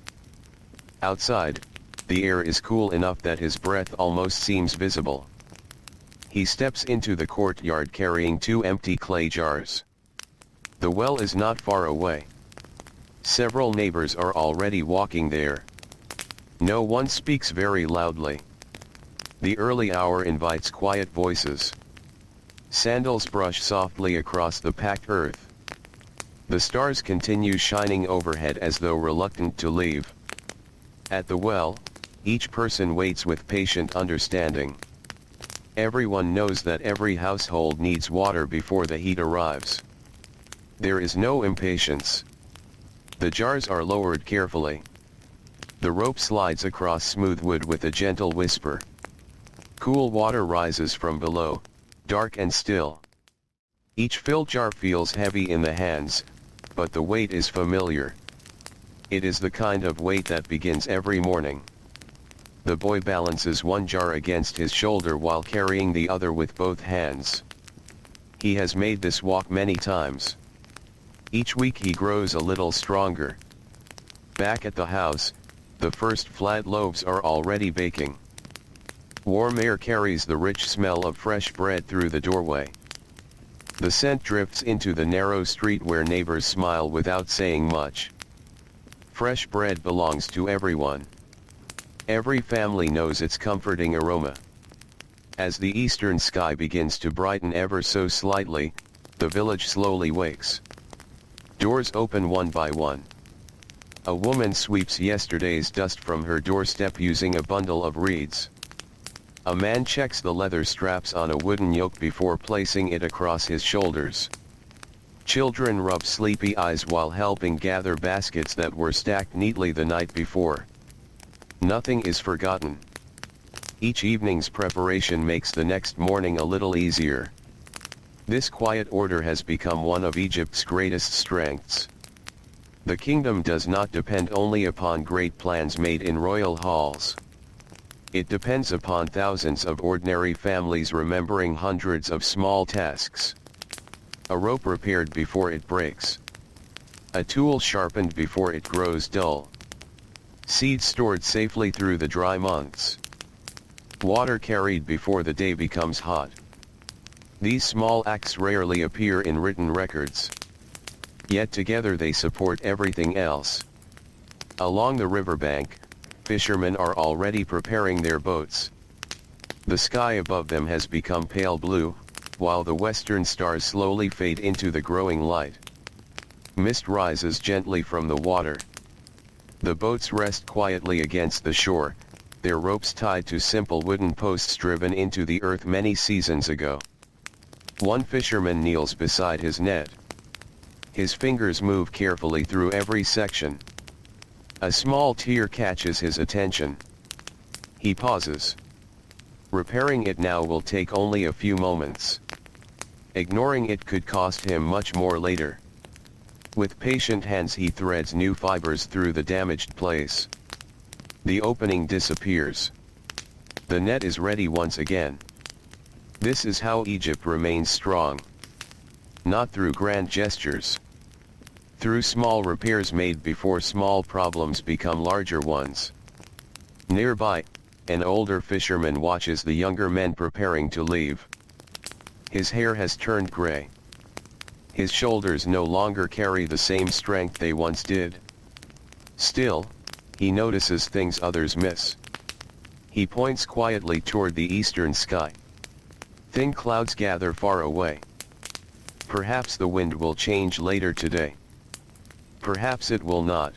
Outside, the air is cool enough that his breath almost seems visible. He steps into the courtyard carrying 2 empty clay jars. The well is not far away. Several neighbors are already walking there. No one speaks very loudly. The early hour invites quiet voices. Sandals brush softly across the packed earth. The stars continue shining overhead as though reluctant to leave. At the well, each person waits with patient understanding. Everyone knows that every household needs water before the heat arrives. There is no impatience. The jars are lowered carefully. The rope slides across smooth wood with a gentle whisper. Cool water rises from below, dark and still. Each filled jar feels heavy in the hands, but the weight is familiar. It is the kind of weight that begins every morning. The boy balances one jar against his shoulder while carrying the other with both hands. He has made this walk many times. Each week he grows a little stronger. Back at the house, the first flat loaves are already baking. Warm air carries the rich smell of fresh bread through the doorway. The scent drifts into the narrow street where neighbors smile without saying much. Fresh bread belongs to everyone. Every family knows its comforting aroma. As the eastern sky begins to brighten ever so slightly, the village slowly wakes. Doors open one by one. A woman sweeps yesterday's dust from her doorstep using a bundle of reeds. A man checks the leather straps on a wooden yoke before placing it across his shoulders. Children rub sleepy eyes while helping gather baskets that were stacked neatly the night before. Nothing is forgotten. Each evening's preparation makes the next morning a little easier. This quiet order has become one of Egypt's greatest strengths. The kingdom does not depend only upon great plans made in royal halls. It depends upon thousands of ordinary families remembering hundreds of small tasks. A rope repaired before it breaks. A tool sharpened before it grows dull. Seeds stored safely through the dry months. Water carried before the day becomes hot. These small acts rarely appear in written records. Yet together they support everything else. Along the riverbank, fishermen are already preparing their boats. The sky above them has become pale blue, while the western stars slowly fade into the growing light. Mist rises gently from the water. The boats rest quietly against the shore, their ropes tied to simple wooden posts driven into the earth many seasons ago. One fisherman kneels beside his net. His fingers move carefully through every section. A small tear catches his attention. He pauses. Repairing it now will take only a few moments. Ignoring it could cost him much more later. With patient hands he threads new fibers through the damaged place. The opening disappears. The net is ready once again. This is how Egypt remains strong. Not through grand gestures. Through small repairs made before small problems become larger ones. Nearby, an older fisherman watches the younger men preparing to leave. His hair has turned gray. His shoulders no longer carry the same strength they once did. Still, he notices things others miss. He points quietly toward the eastern sky. Thin clouds gather far away. Perhaps the wind will change later today. Perhaps it will not.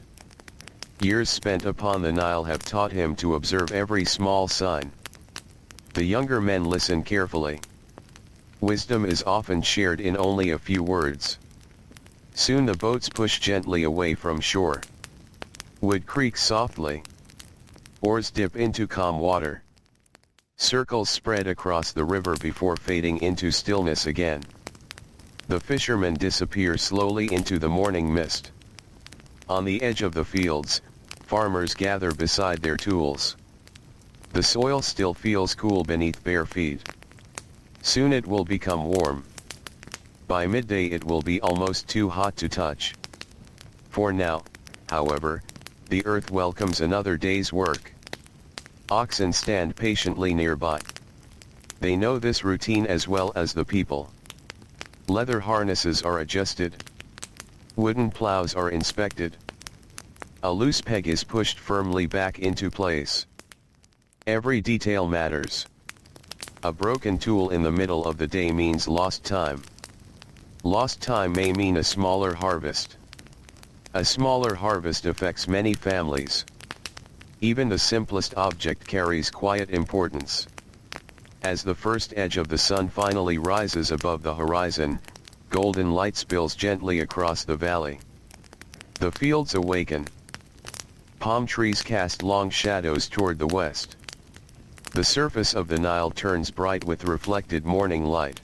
Years spent upon the Nile have taught him to observe every small sign. The younger men listen carefully. Wisdom is often shared in only a few words. Soon the boats push gently away from shore. Wood creaks softly. Oars dip into calm water. Circles spread across the river before fading into stillness again. The fishermen disappear slowly into the morning mist. On the edge of the fields, farmers gather beside their tools. The soil still feels cool beneath bare feet. Soon it will become warm. By midday it will be almost too hot to touch. For now, however, the earth welcomes another day's work. Oxen stand patiently nearby. They know this routine as well as the people. Leather harnesses are adjusted. Wooden plows are inspected. A loose peg is pushed firmly back into place. Every detail matters. A broken tool in the middle of the day means lost time. Lost time may mean a smaller harvest. A smaller harvest affects many families. Even the simplest object carries quiet importance. As the first edge of the sun finally rises above the horizon, golden light spills gently across the valley. The fields awaken. Palm trees cast long shadows toward the west. The surface of the Nile turns bright with reflected morning light.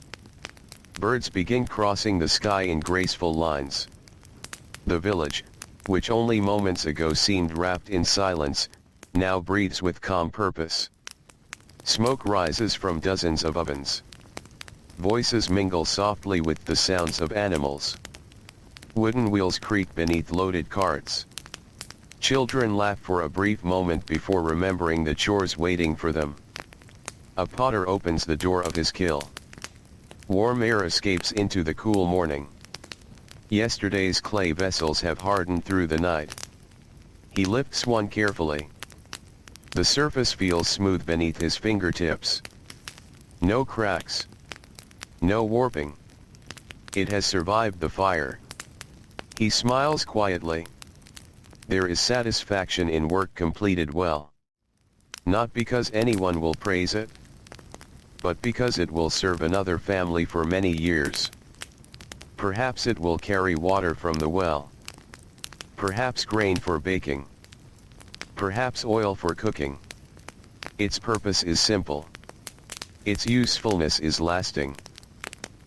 Birds begin crossing the sky in graceful lines. The village, which only moments ago seemed wrapped in silence, now breathes with calm purpose. Smoke rises from dozens of ovens. Voices mingle softly with the sounds of animals. Wooden wheels creak beneath loaded carts. Children laugh for a brief moment before remembering the chores waiting for them. A potter opens the door of his kiln. Warm air escapes into the cool morning. Yesterday's clay vessels have hardened through the night. He lifts one carefully. The surface feels smooth beneath his fingertips. No cracks. No warping. It has survived the fire. He smiles quietly. There is satisfaction in work completed well. Not because anyone will praise it, but because it will serve another family for many years. Perhaps it will carry water from the well. Perhaps grain for baking. Perhaps oil for cooking. Its purpose is simple. Its usefulness is lasting.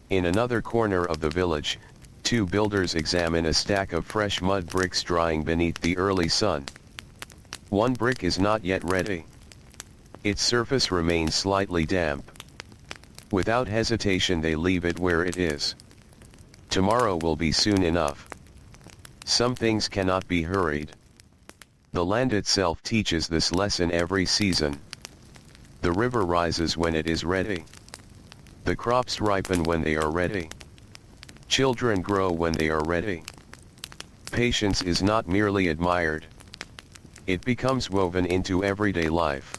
In another corner of the village, two builders examine a stack of fresh mud bricks drying beneath the early sun. One brick is not yet ready. Its surface remains slightly damp. Without hesitation they leave it where it is. Tomorrow will be soon enough. Some things cannot be hurried. The land itself teaches this lesson every season. The river rises when it is ready. The crops ripen when they are ready. Children grow when they are ready. Patience is not merely admired. It becomes woven into everyday life.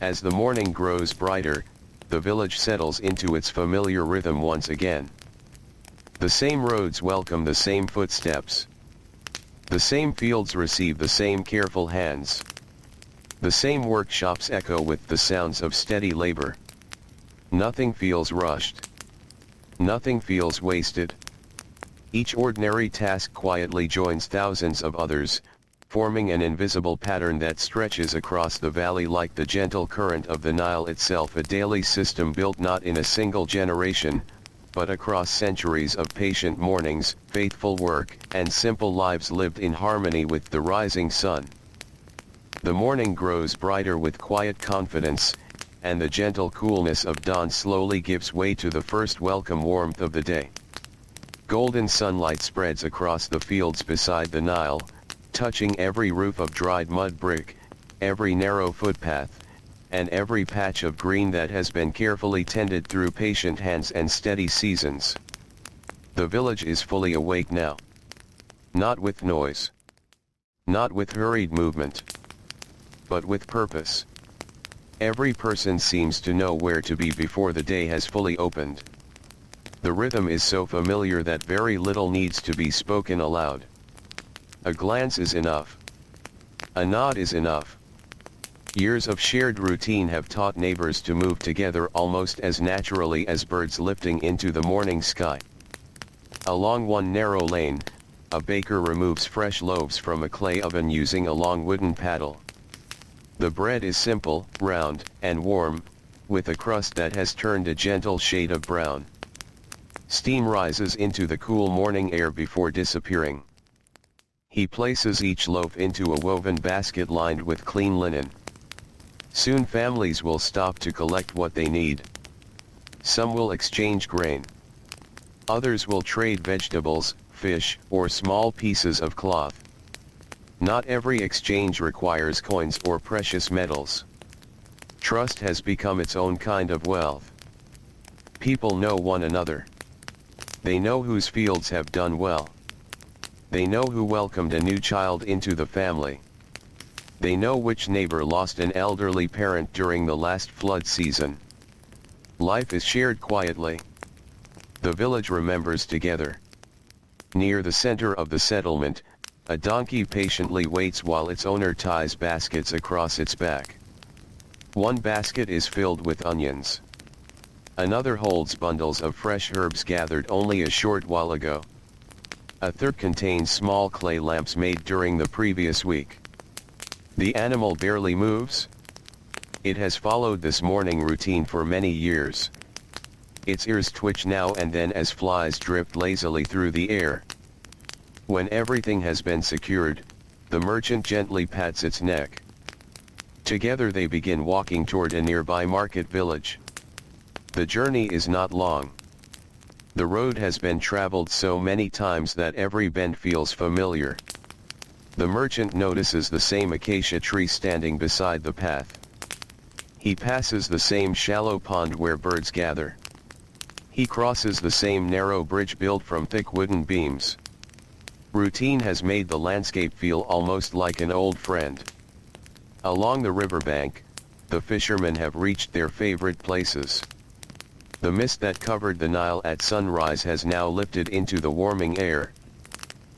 As the morning grows brighter, the village settles into its familiar rhythm once again. The same roads welcome the same footsteps. The same fields receive the same careful hands. The same workshops echo with the sounds of steady labor. Nothing feels rushed. Nothing feels wasted. Each ordinary task quietly joins thousands of others, forming an invisible pattern that stretches across the valley like the gentle current of the Nile itself, a daily system built not in a single generation, but across centuries of patient mornings, faithful work, and simple lives lived in harmony with the rising sun. The morning grows brighter with quiet confidence, and the gentle coolness of dawn slowly gives way to the first welcome warmth of the day. Golden sunlight spreads across the fields beside the Nile, touching every roof of dried mud brick, every narrow footpath, and every patch of green that has been carefully tended through patient hands and steady seasons. The village is fully awake now. Not with noise. Not with hurried movement. But with purpose. Every person seems to know where to be before the day has fully opened. The rhythm is so familiar that very little needs to be spoken aloud. A glance is enough. A nod is enough. Years of shared routine have taught neighbors to move together almost as naturally as birds lifting into the morning sky. Along one narrow lane, a baker removes fresh loaves from a clay oven using a long wooden paddle. The bread is simple, round, and warm, with a crust that has turned a gentle shade of brown. Steam rises into the cool morning air before disappearing. He places each loaf into a woven basket lined with clean linen. Soon families will stop to collect what they need. Some will exchange grain. Others will trade vegetables, fish, or small pieces of cloth. Not every exchange requires coins or precious metals. Trust has become its own kind of wealth. People know one another. They know whose fields have done well. They know who welcomed a new child into the family. They know which neighbor lost an elderly parent during the last flood season. Life is shared quietly. The village remembers together. Near the center of the settlement, a donkey patiently waits while its owner ties baskets across its back. One basket is filled with onions. Another holds bundles of fresh herbs gathered only a short while ago. A third contains small clay lamps made during the previous week. The animal barely moves. It has followed this morning routine for many years. Its ears twitch now and then as flies drift lazily through the air. When everything has been secured, the merchant gently pats its neck. Together they begin walking toward a nearby market village. The journey is not long. The road has been traveled so many times that every bend feels familiar. The merchant notices the same acacia tree standing beside the path. He passes the same shallow pond where birds gather. He crosses the same narrow bridge built from thick wooden beams. Routine has made the landscape feel almost like an old friend. Along the riverbank, the fishermen have reached their favorite places. The mist that covered the Nile at sunrise has now lifted into the warming air.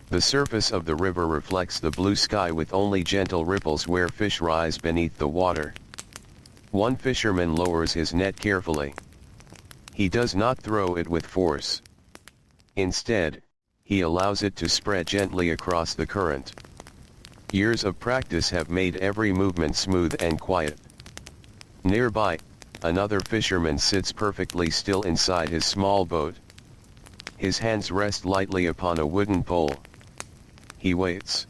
The surface of the river reflects the blue sky with only gentle ripples where fish rise beneath the water. One fisherman lowers his net carefully. He does not throw it with force. Instead, he allows it to spread gently across the current. Years of practice have made every movement smooth and quiet. Nearby, another fisherman sits perfectly still inside his small boat. His hands rest lightly upon a wooden pole. He waits.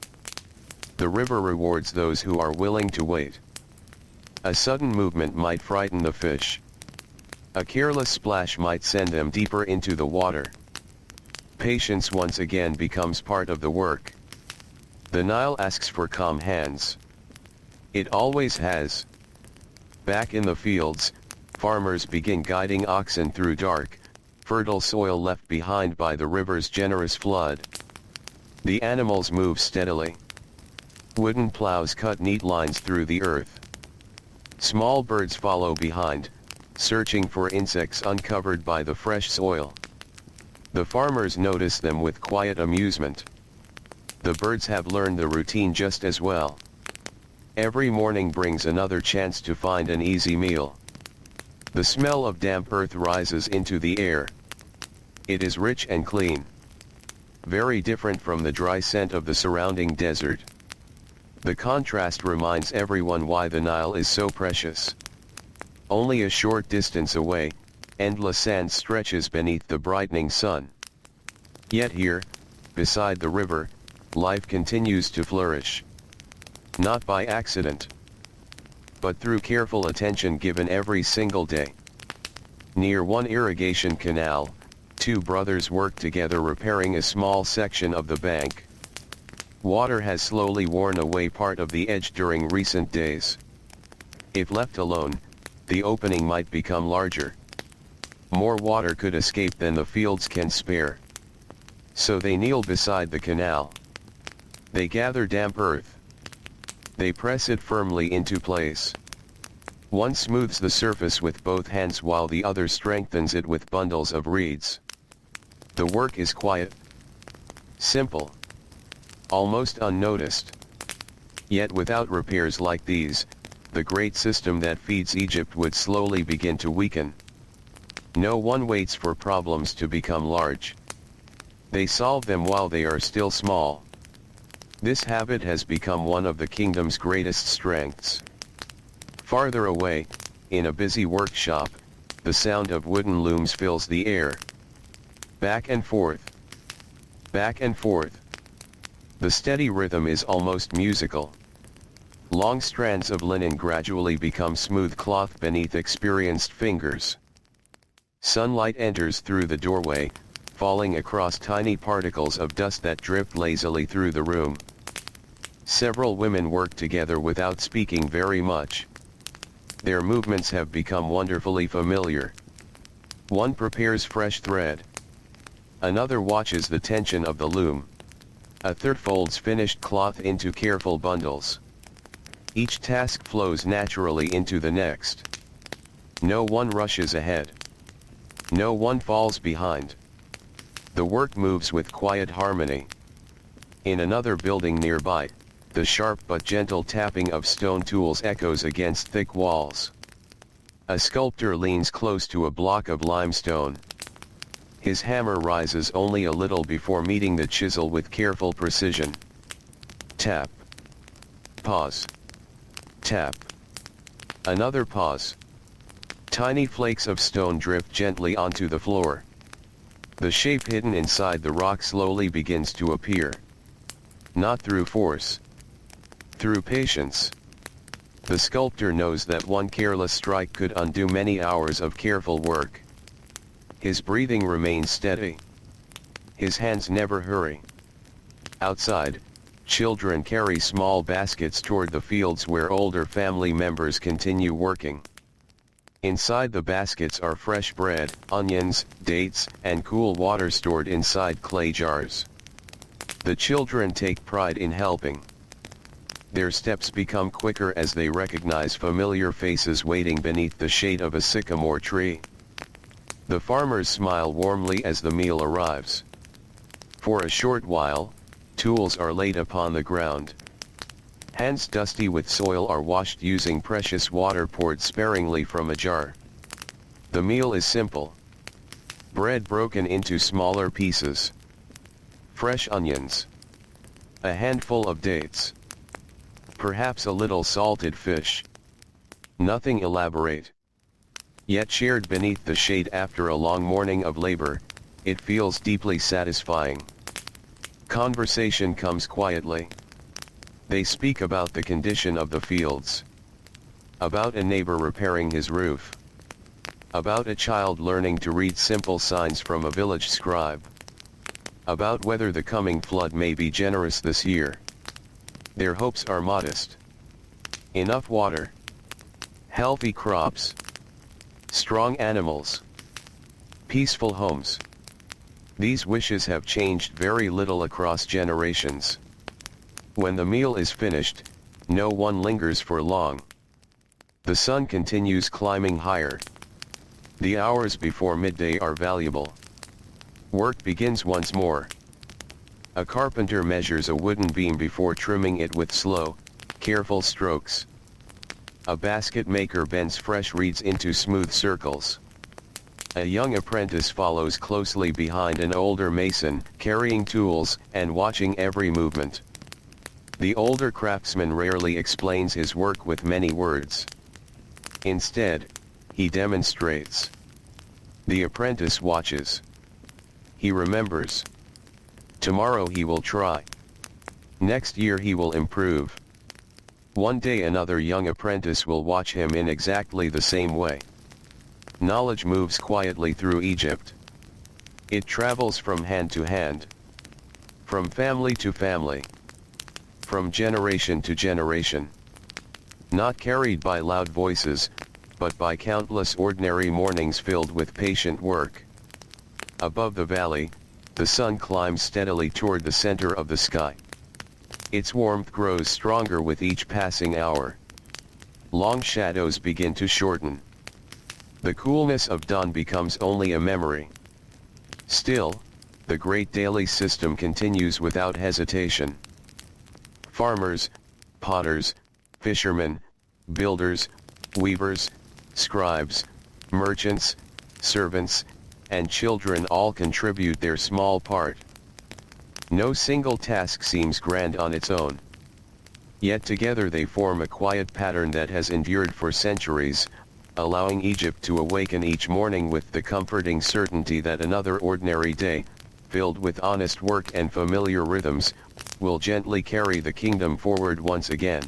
The river rewards those who are willing to wait. A sudden movement might frighten the fish. A careless splash might send them deeper into the water. Patience once again becomes part of the work. The Nile asks for calm hands. It always has. Back in the fields, farmers begin guiding oxen through dark, fertile soil left behind by the river's generous flood. The animals move steadily. Wooden plows cut neat lines through the earth. Small birds follow behind, searching for insects uncovered by the fresh soil. The farmers notice them with quiet amusement. The birds have learned the routine just as well. Every morning brings another chance to find an easy meal. The smell of damp earth rises into the air. It is rich and clean. Very different from the dry scent of the surrounding desert. The contrast reminds everyone why the Nile is so precious. Only a short distance away, endless sand stretches beneath the brightening sun. Yet here, beside the river, life continues to flourish. Not by accident, but through careful attention given every single day. Near one irrigation canal, two brothers work together repairing a small section of the bank. Water has slowly worn away part of the edge during recent days. If left alone, the opening might become larger. More water could escape than the fields can spare. So they kneel beside the canal. They gather damp earth. They press it firmly into place. One smooths the surface with both hands while the other strengthens it with bundles of reeds. The work is quiet, simple, almost unnoticed. Yet without repairs like these, the great system that feeds Egypt would slowly begin to weaken. No one waits for problems to become large. They solve them while they are still small. This habit has become one of the kingdom's greatest strengths. Farther away, in a busy workshop, the sound of wooden looms fills the air. Back and forth. Back and forth. The steady rhythm is almost musical. Long strands of linen gradually become smooth cloth beneath experienced fingers. Sunlight enters through the doorway, falling across tiny particles of dust that drift lazily through the room. Several women work together without speaking very much. Their movements have become wonderfully familiar. One prepares fresh thread. Another watches the tension of the loom. A third folds finished cloth into careful bundles. Each task flows naturally into the next. No one rushes ahead. No one falls behind. The work moves with quiet harmony. In another building nearby, the sharp but gentle tapping of stone tools echoes against thick walls. A sculptor leans close to a block of limestone. His hammer rises only a little before meeting the chisel with careful precision. Tap. Pause. Tap. Another pause. Tiny flakes of stone drift gently onto the floor. The shape hidden inside the rock slowly begins to appear. Not through force. Through patience. The sculptor knows that one careless strike could undo many hours of careful work. His breathing remains steady. His hands never hurry. Outside, children carry small baskets toward the fields where older family members continue working. Inside the baskets are fresh bread, onions, dates, and cool water stored inside clay jars. The children take pride in helping. Their steps become quicker as they recognize familiar faces waiting beneath the shade of a sycamore tree. The farmers smile warmly as the meal arrives. For a short while, tools are laid upon the ground. Hands dusty with soil are washed using precious water poured sparingly from a jar. The meal is simple. Bread broken into smaller pieces. Fresh onions. A handful of dates. Perhaps a little salted fish. Nothing elaborate. Yet shared beneath the shade after a long morning of labor, it feels deeply satisfying. Conversation comes quietly. They speak about the condition of the fields. About a neighbor repairing his roof. About a child learning to read simple signs from a village scribe. About whether the coming flood may be generous this year. Their hopes are modest. Enough water. Healthy crops. Strong animals. Peaceful homes. These wishes have changed very little across generations. When the meal is finished, no one lingers for long. The sun continues climbing higher. The hours before midday are valuable. Work begins once more. A carpenter measures a wooden beam before trimming it with slow, careful strokes. A basket maker bends fresh reeds into smooth circles. A young apprentice follows closely behind an older mason, carrying tools and watching every movement. The older craftsman rarely explains his work with many words. Instead, he demonstrates. The apprentice watches. He remembers. Tomorrow he will try. Next year he will improve. One day another young apprentice will watch him in exactly the same way. Knowledge moves quietly through Egypt. It travels from hand to hand. From family to family. From generation to generation. Not carried by loud voices, but by countless ordinary mornings filled with patient work. Above the valley, the sun climbs steadily toward the center of the sky. Its warmth grows stronger with each passing hour. Long shadows begin to shorten. The coolness of dawn becomes only a memory. Still, the great daily system continues without hesitation. Farmers, potters, fishermen, builders, weavers, scribes, merchants, servants, and children all contribute their small part. No single task seems grand on its own. Yet together they form a quiet pattern that has endured for centuries, allowing Egypt to awaken each morning with the comforting certainty that another ordinary day, filled with honest work and familiar rhythms, will gently carry the kingdom forward once again.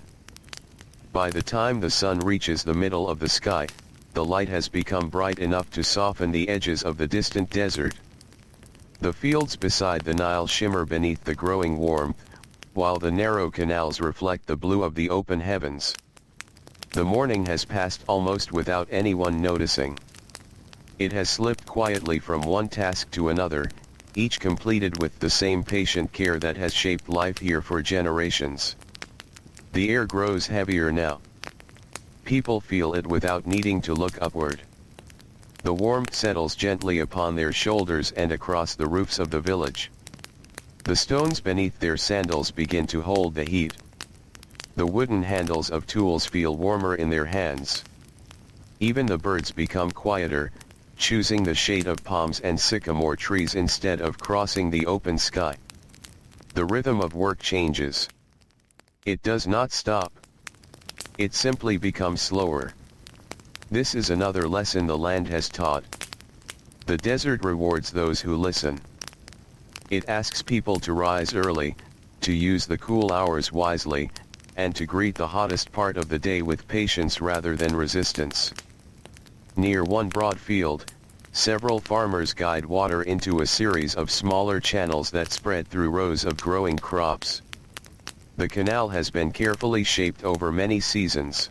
By the time the sun reaches the middle of the sky, the light has become bright enough to soften the edges of the distant desert. The fields beside the Nile shimmer beneath the growing warmth, while the narrow canals reflect the blue of the open heavens. The morning has passed almost without anyone noticing. It has slipped quietly from one task to another, each completed with the same patient care that has shaped life here for generations. The air grows heavier now. People feel it without needing to look upward. The warmth settles gently upon their shoulders and across the roofs of the village. The stones beneath their sandals begin to hold the heat. The wooden handles of tools feel warmer in their hands. Even the birds become quieter, choosing the shade of palms and sycamore trees instead of crossing the open sky. The rhythm of work changes. It does not stop. It simply becomes slower. This is another lesson the land has taught. The desert rewards those who listen. It asks people to rise early, to use the cool hours wisely, and to greet the hottest part of the day with patience rather than resistance. Near one broad field, several farmers guide water into a series of smaller channels that spread through rows of growing crops. The canal has been carefully shaped over many seasons.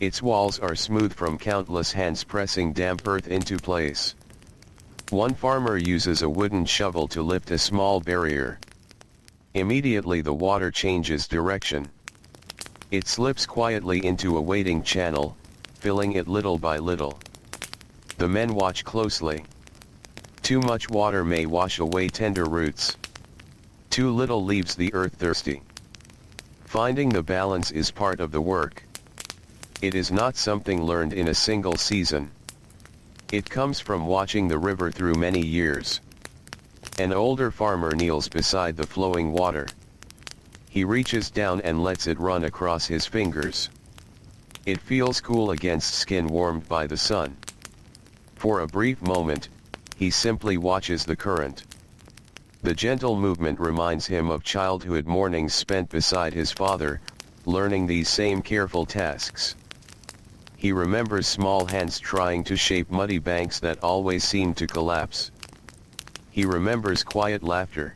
Its walls are smooth from countless hands pressing damp earth into place. One farmer uses a wooden shovel to lift a small barrier. Immediately the water changes direction. It slips quietly into a waiting channel, filling it little by little. The men watch closely. Too much water may wash away tender roots. Too little leaves the earth thirsty. Finding the balance is part of the work. It is not something learned in a single season. It comes from watching the river through many years. An older farmer kneels beside the flowing water. He reaches down and lets it run across his fingers. It feels cool against skin warmed by the sun. For a brief moment, he simply watches the current. The gentle movement reminds him of childhood mornings spent beside his father, learning these same careful tasks. He remembers small hands trying to shape muddy banks that always seemed to collapse. He remembers quiet laughter,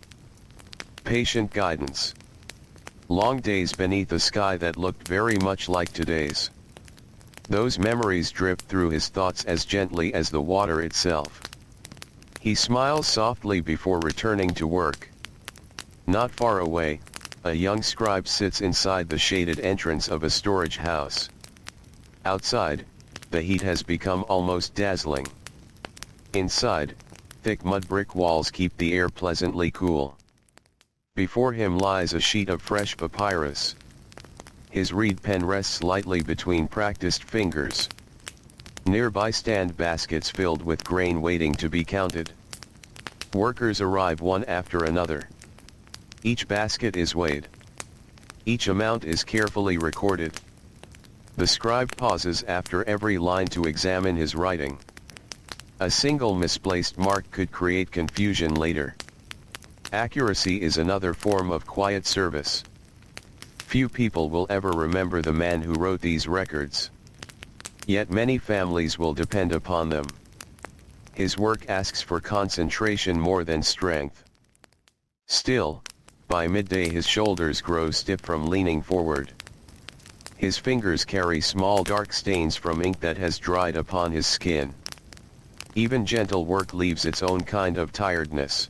patient guidance, long days beneath a sky that looked very much like today's. Those memories drift through his thoughts as gently as the water itself. He smiles softly before returning to work. Not far away, a young scribe sits inside the shaded entrance of a storage house. Outside, the heat has become almost dazzling. Inside, thick mud brick walls keep the air pleasantly cool. Before him lies a sheet of fresh papyrus. His reed pen rests lightly between practiced fingers. Nearby stand baskets filled with grain waiting to be counted. Workers arrive one after another. Each basket is weighed. Each amount is carefully recorded. The scribe pauses after every line to examine his writing. A single misplaced mark could create confusion later. Accuracy is another form of quiet service. Few people will ever remember the man who wrote these records. Yet many families will depend upon them. His work asks for concentration more than strength. Still, by midday his shoulders grow stiff from leaning forward. His fingers carry small dark stains from ink that has dried upon his skin. Even gentle work leaves its own kind of tiredness.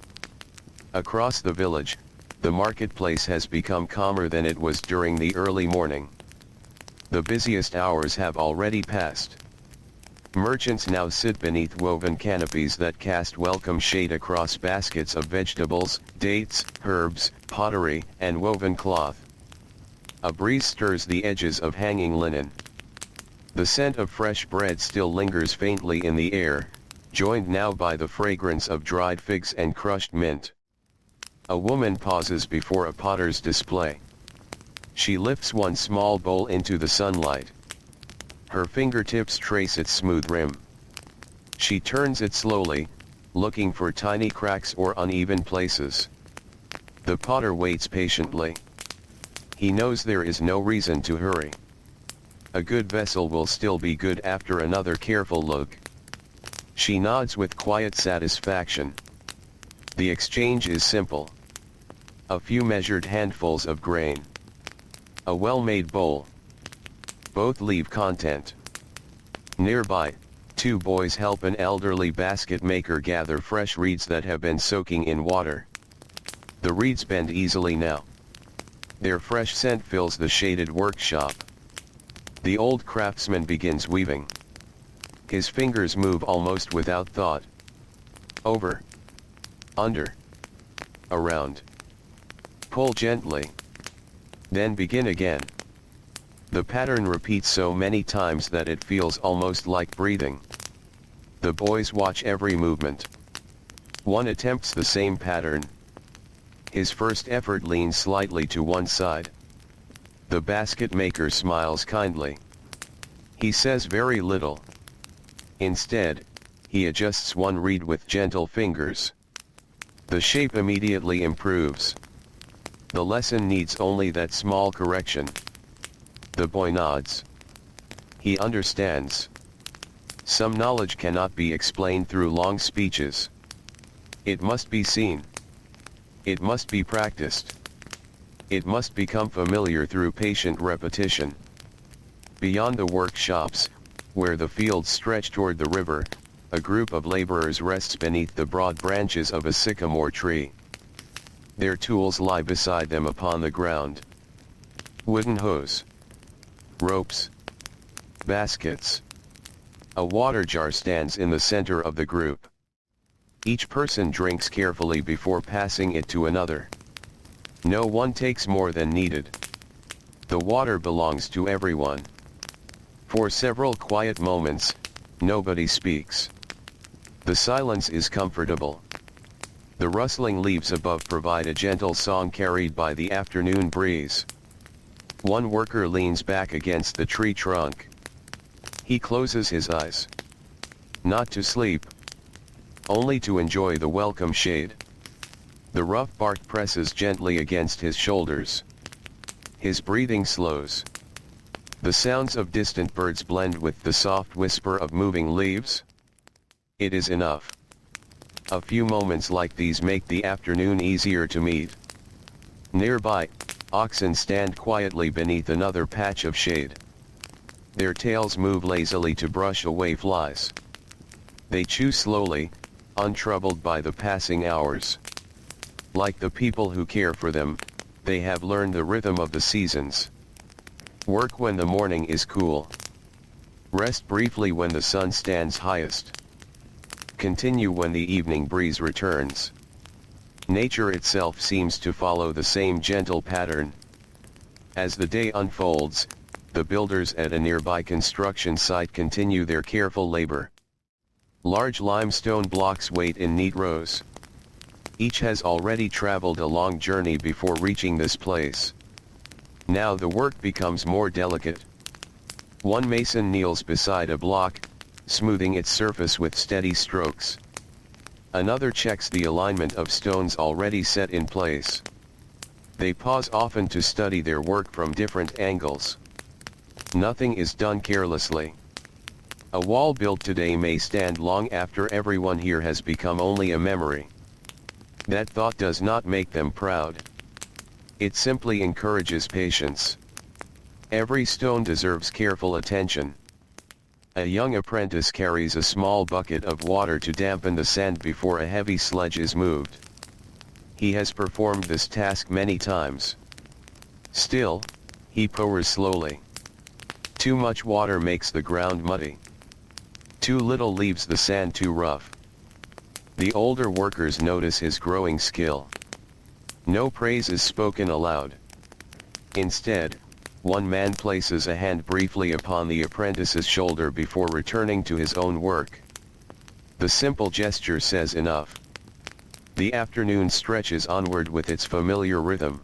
Across the village, the marketplace has become calmer than it was during the early morning. The busiest hours have already passed. Merchants now sit beneath woven canopies that cast welcome shade across baskets of vegetables, dates, herbs, pottery, and woven cloth. A breeze stirs the edges of hanging linen. The scent of fresh bread still lingers faintly in the air, joined now by the fragrance of dried figs and crushed mint. A woman pauses before a potter's display. She lifts one small bowl into the sunlight. Her fingertips trace its smooth rim. She turns it slowly, looking for tiny cracks or uneven places. The potter waits patiently. He knows there is no reason to hurry. A good vessel will still be good after another careful look. She nods with quiet satisfaction. The exchange is simple. A few measured handfuls of grain. A well-made bowl. Both leave content. Nearby, two boys help an elderly basket maker gather fresh reeds that have been soaking in water. The reeds bend easily now. Their fresh scent fills the shaded workshop. The old craftsman begins weaving. His fingers move almost without thought. Over. Under. Around. Pull gently. Then begin again. The pattern repeats so many times that it feels almost like breathing. The boys watch every movement. One attempts the same pattern. His first effort leans slightly to one side. The basket maker smiles kindly. He says very little. Instead, he adjusts one reed with gentle fingers. The shape immediately improves. The lesson needs only that small correction. The boy nods. He understands. Some knowledge cannot be explained through long speeches. It must be seen. It must be practiced. It must become familiar through patient repetition. Beyond the workshops, where the fields stretch toward the river, a group of laborers rests beneath the broad branches of a sycamore tree. Their tools lie beside them upon the ground. Wooden hoes. Ropes. Baskets. A water jar stands in the center of the group. Each person drinks carefully before passing it to another. No one takes more than needed. The water belongs to everyone. For several quiet moments, nobody speaks. The silence is comfortable. The rustling leaves above provide a gentle song carried by the afternoon breeze. One worker leans back against the tree trunk. He closes his eyes. Not to sleep. Only to enjoy the welcome shade. The rough bark presses gently against his shoulders. His breathing slows. The sounds of distant birds blend with the soft whisper of moving leaves. It is enough. A few moments like these make the afternoon easier to meet. Nearby, oxen stand quietly beneath another patch of shade. Their tails move lazily to brush away flies. They chew slowly, untroubled by the passing hours. Like the people who care for them, they have learned the rhythm of the seasons. Work when the morning is cool. Rest briefly when the sun stands highest. Continue when the evening breeze returns. Nature itself seems to follow the same gentle pattern. As the day unfolds, the builders at a nearby construction site continue their careful labor. Large limestone blocks wait in neat rows. Each has already traveled a long journey before reaching this place. Now the work becomes more delicate. One mason kneels beside a block, smoothing its surface with steady strokes. Another checks the alignment of stones already set in place. They pause often to study their work from different angles. Nothing is done carelessly. A wall built today may stand long after everyone here has become only a memory. That thought does not make them proud. It simply encourages patience. Every stone deserves careful attention. A young apprentice carries a small bucket of water to dampen the sand before a heavy sledge is moved. He has performed this task many times. Still, he pours slowly. Too much water makes the ground muddy. Too little leaves the sand too rough. The older workers notice his growing skill. No praise is spoken aloud. Instead, one man places a hand briefly upon the apprentice's shoulder before returning to his own work. The simple gesture says enough. The afternoon stretches onward with its familiar rhythm.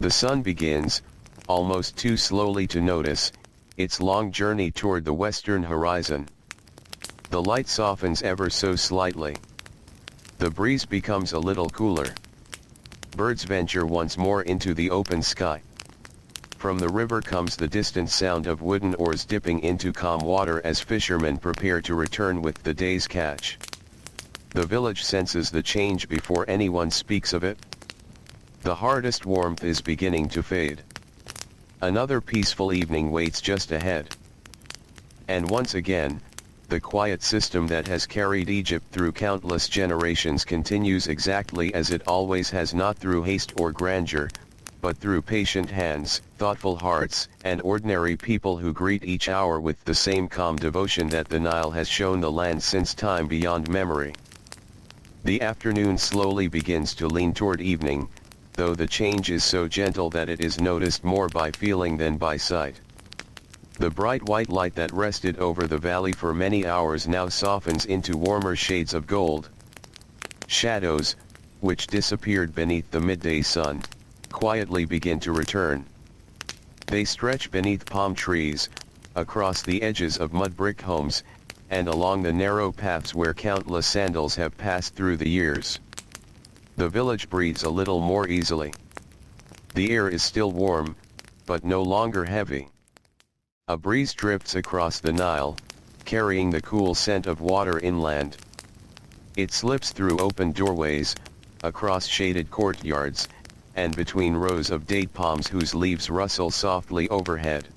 The sun begins, almost too slowly to notice, its long journey toward the western horizon. The light softens ever so slightly. The breeze becomes a little cooler. Birds venture once more into the open sky. From the river comes the distant sound of wooden oars dipping into calm water as fishermen prepare to return with the day's catch. The village senses the change before anyone speaks of it. The hardest warmth is beginning to fade. Another peaceful evening waits just ahead. And once again, the quiet system that has carried Egypt through countless generations continues exactly as it always has, not through haste or grandeur, but through patient hands, thoughtful hearts, and ordinary people who greet each hour with the same calm devotion that the Nile has shown the land since time beyond memory. The afternoon slowly begins to lean toward evening, though the change is so gentle that it is noticed more by feeling than by sight. The bright white light that rested over the valley for many hours now softens into warmer shades of gold. Shadows, which disappeared beneath the midday sun, quietly begin to return. They stretch beneath palm trees, across the edges of mud brick homes, and along the narrow paths where countless sandals have passed through the years. The village breathes a little more easily. The air is still warm, but no longer heavy. A breeze drifts across the Nile, carrying the cool scent of water inland. It slips through open doorways, across shaded courtyards, and between rows of date palms whose leaves rustle softly overhead.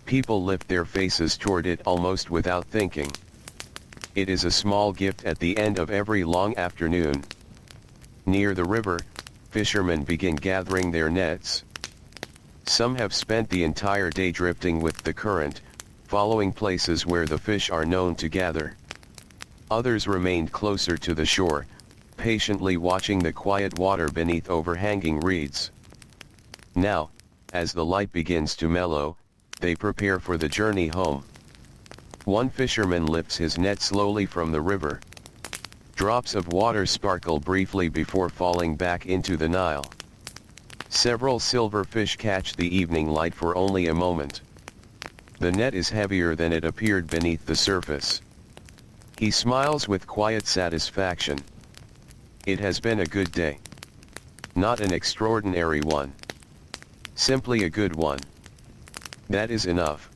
People lift their faces toward it almost without thinking. It is a small gift at the end of every long afternoon. Near the river, fishermen begin gathering their nets. Some have spent the entire day drifting with the current, following places where the fish are known to gather. Others remained closer to the shore, patiently watching the quiet water beneath overhanging reeds. Now, as the light begins to mellow, they prepare for the journey home. One fisherman lifts his net slowly from the river. Drops of water sparkle briefly before falling back into the Nile. Several silver fish catch the evening light for only a moment. The net is heavier than it appeared beneath the surface. He smiles with quiet satisfaction. It has been a good day. Not an extraordinary one. Simply a good one. That is enough.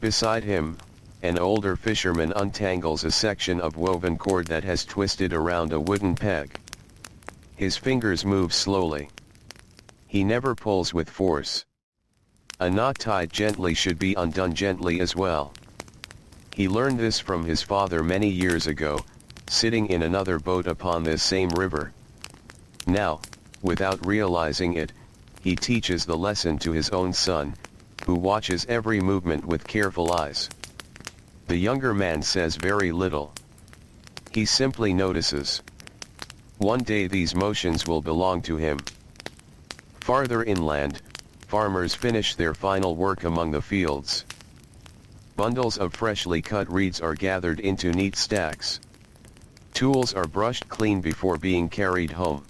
Beside him, an older fisherman untangles a section of woven cord that has twisted around a wooden peg. His fingers move slowly. He never pulls with force. A knot tied gently should be undone gently as well. He learned this from his father many years ago, sitting in another boat upon this same river. Now, without realizing it, he teaches the lesson to his own son, who watches every movement with careful eyes. The younger man says very little. He simply notices. One day these motions will belong to him. Farther inland, farmers finish their final work among the fields. Bundles of freshly cut reeds are gathered into neat stacks. Tools are brushed clean before being carried home.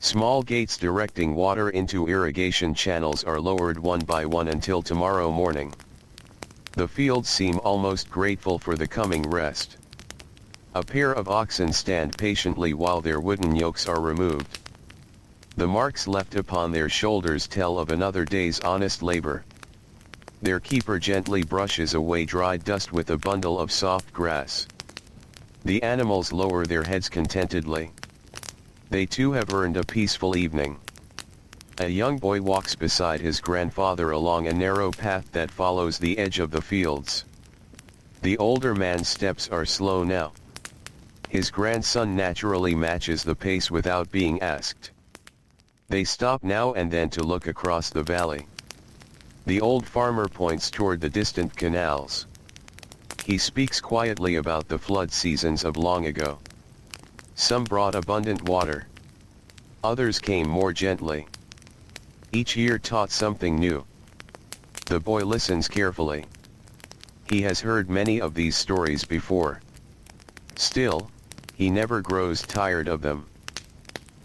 Small gates directing water into irrigation channels are lowered one by one until tomorrow morning. The fields seem almost grateful for the coming rest. A pair of oxen stand patiently while their wooden yokes are removed. The marks left upon their shoulders tell of another day's honest labor. Their keeper gently brushes away dry dust with a bundle of soft grass. The animals lower their heads contentedly. They too have earned a peaceful evening. A young boy walks beside his grandfather along a narrow path that follows the edge of the fields. The older man's steps are slow now. His grandson naturally matches the pace without being asked. They stop now and then to look across the valley. The old farmer points toward the distant canals. He speaks quietly about the flood seasons of long ago. Some brought abundant water. Others came more gently. Each year taught something new. The boy listens carefully. He has heard many of these stories before. Still, he never grows tired of them.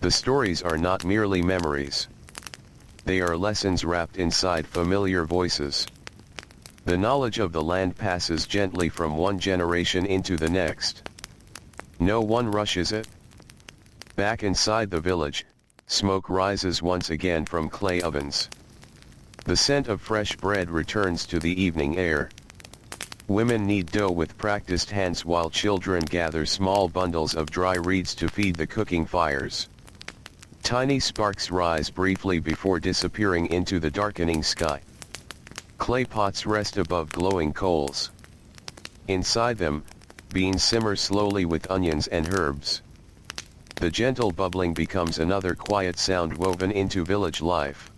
The stories are not merely memories. They are lessons wrapped inside familiar voices. The knowledge of the land passes gently from one generation into the next. No one rushes it. Back inside the village, smoke rises once again from clay ovens. The scent of fresh bread returns to the evening air. Women knead dough with practiced hands while children gather small bundles of dry reeds to feed the cooking fires. Tiny sparks rise briefly before disappearing into the darkening sky. Clay pots rest above glowing coals. Inside them, beans simmer slowly with onions and herbs. The gentle bubbling becomes another quiet sound woven into village life.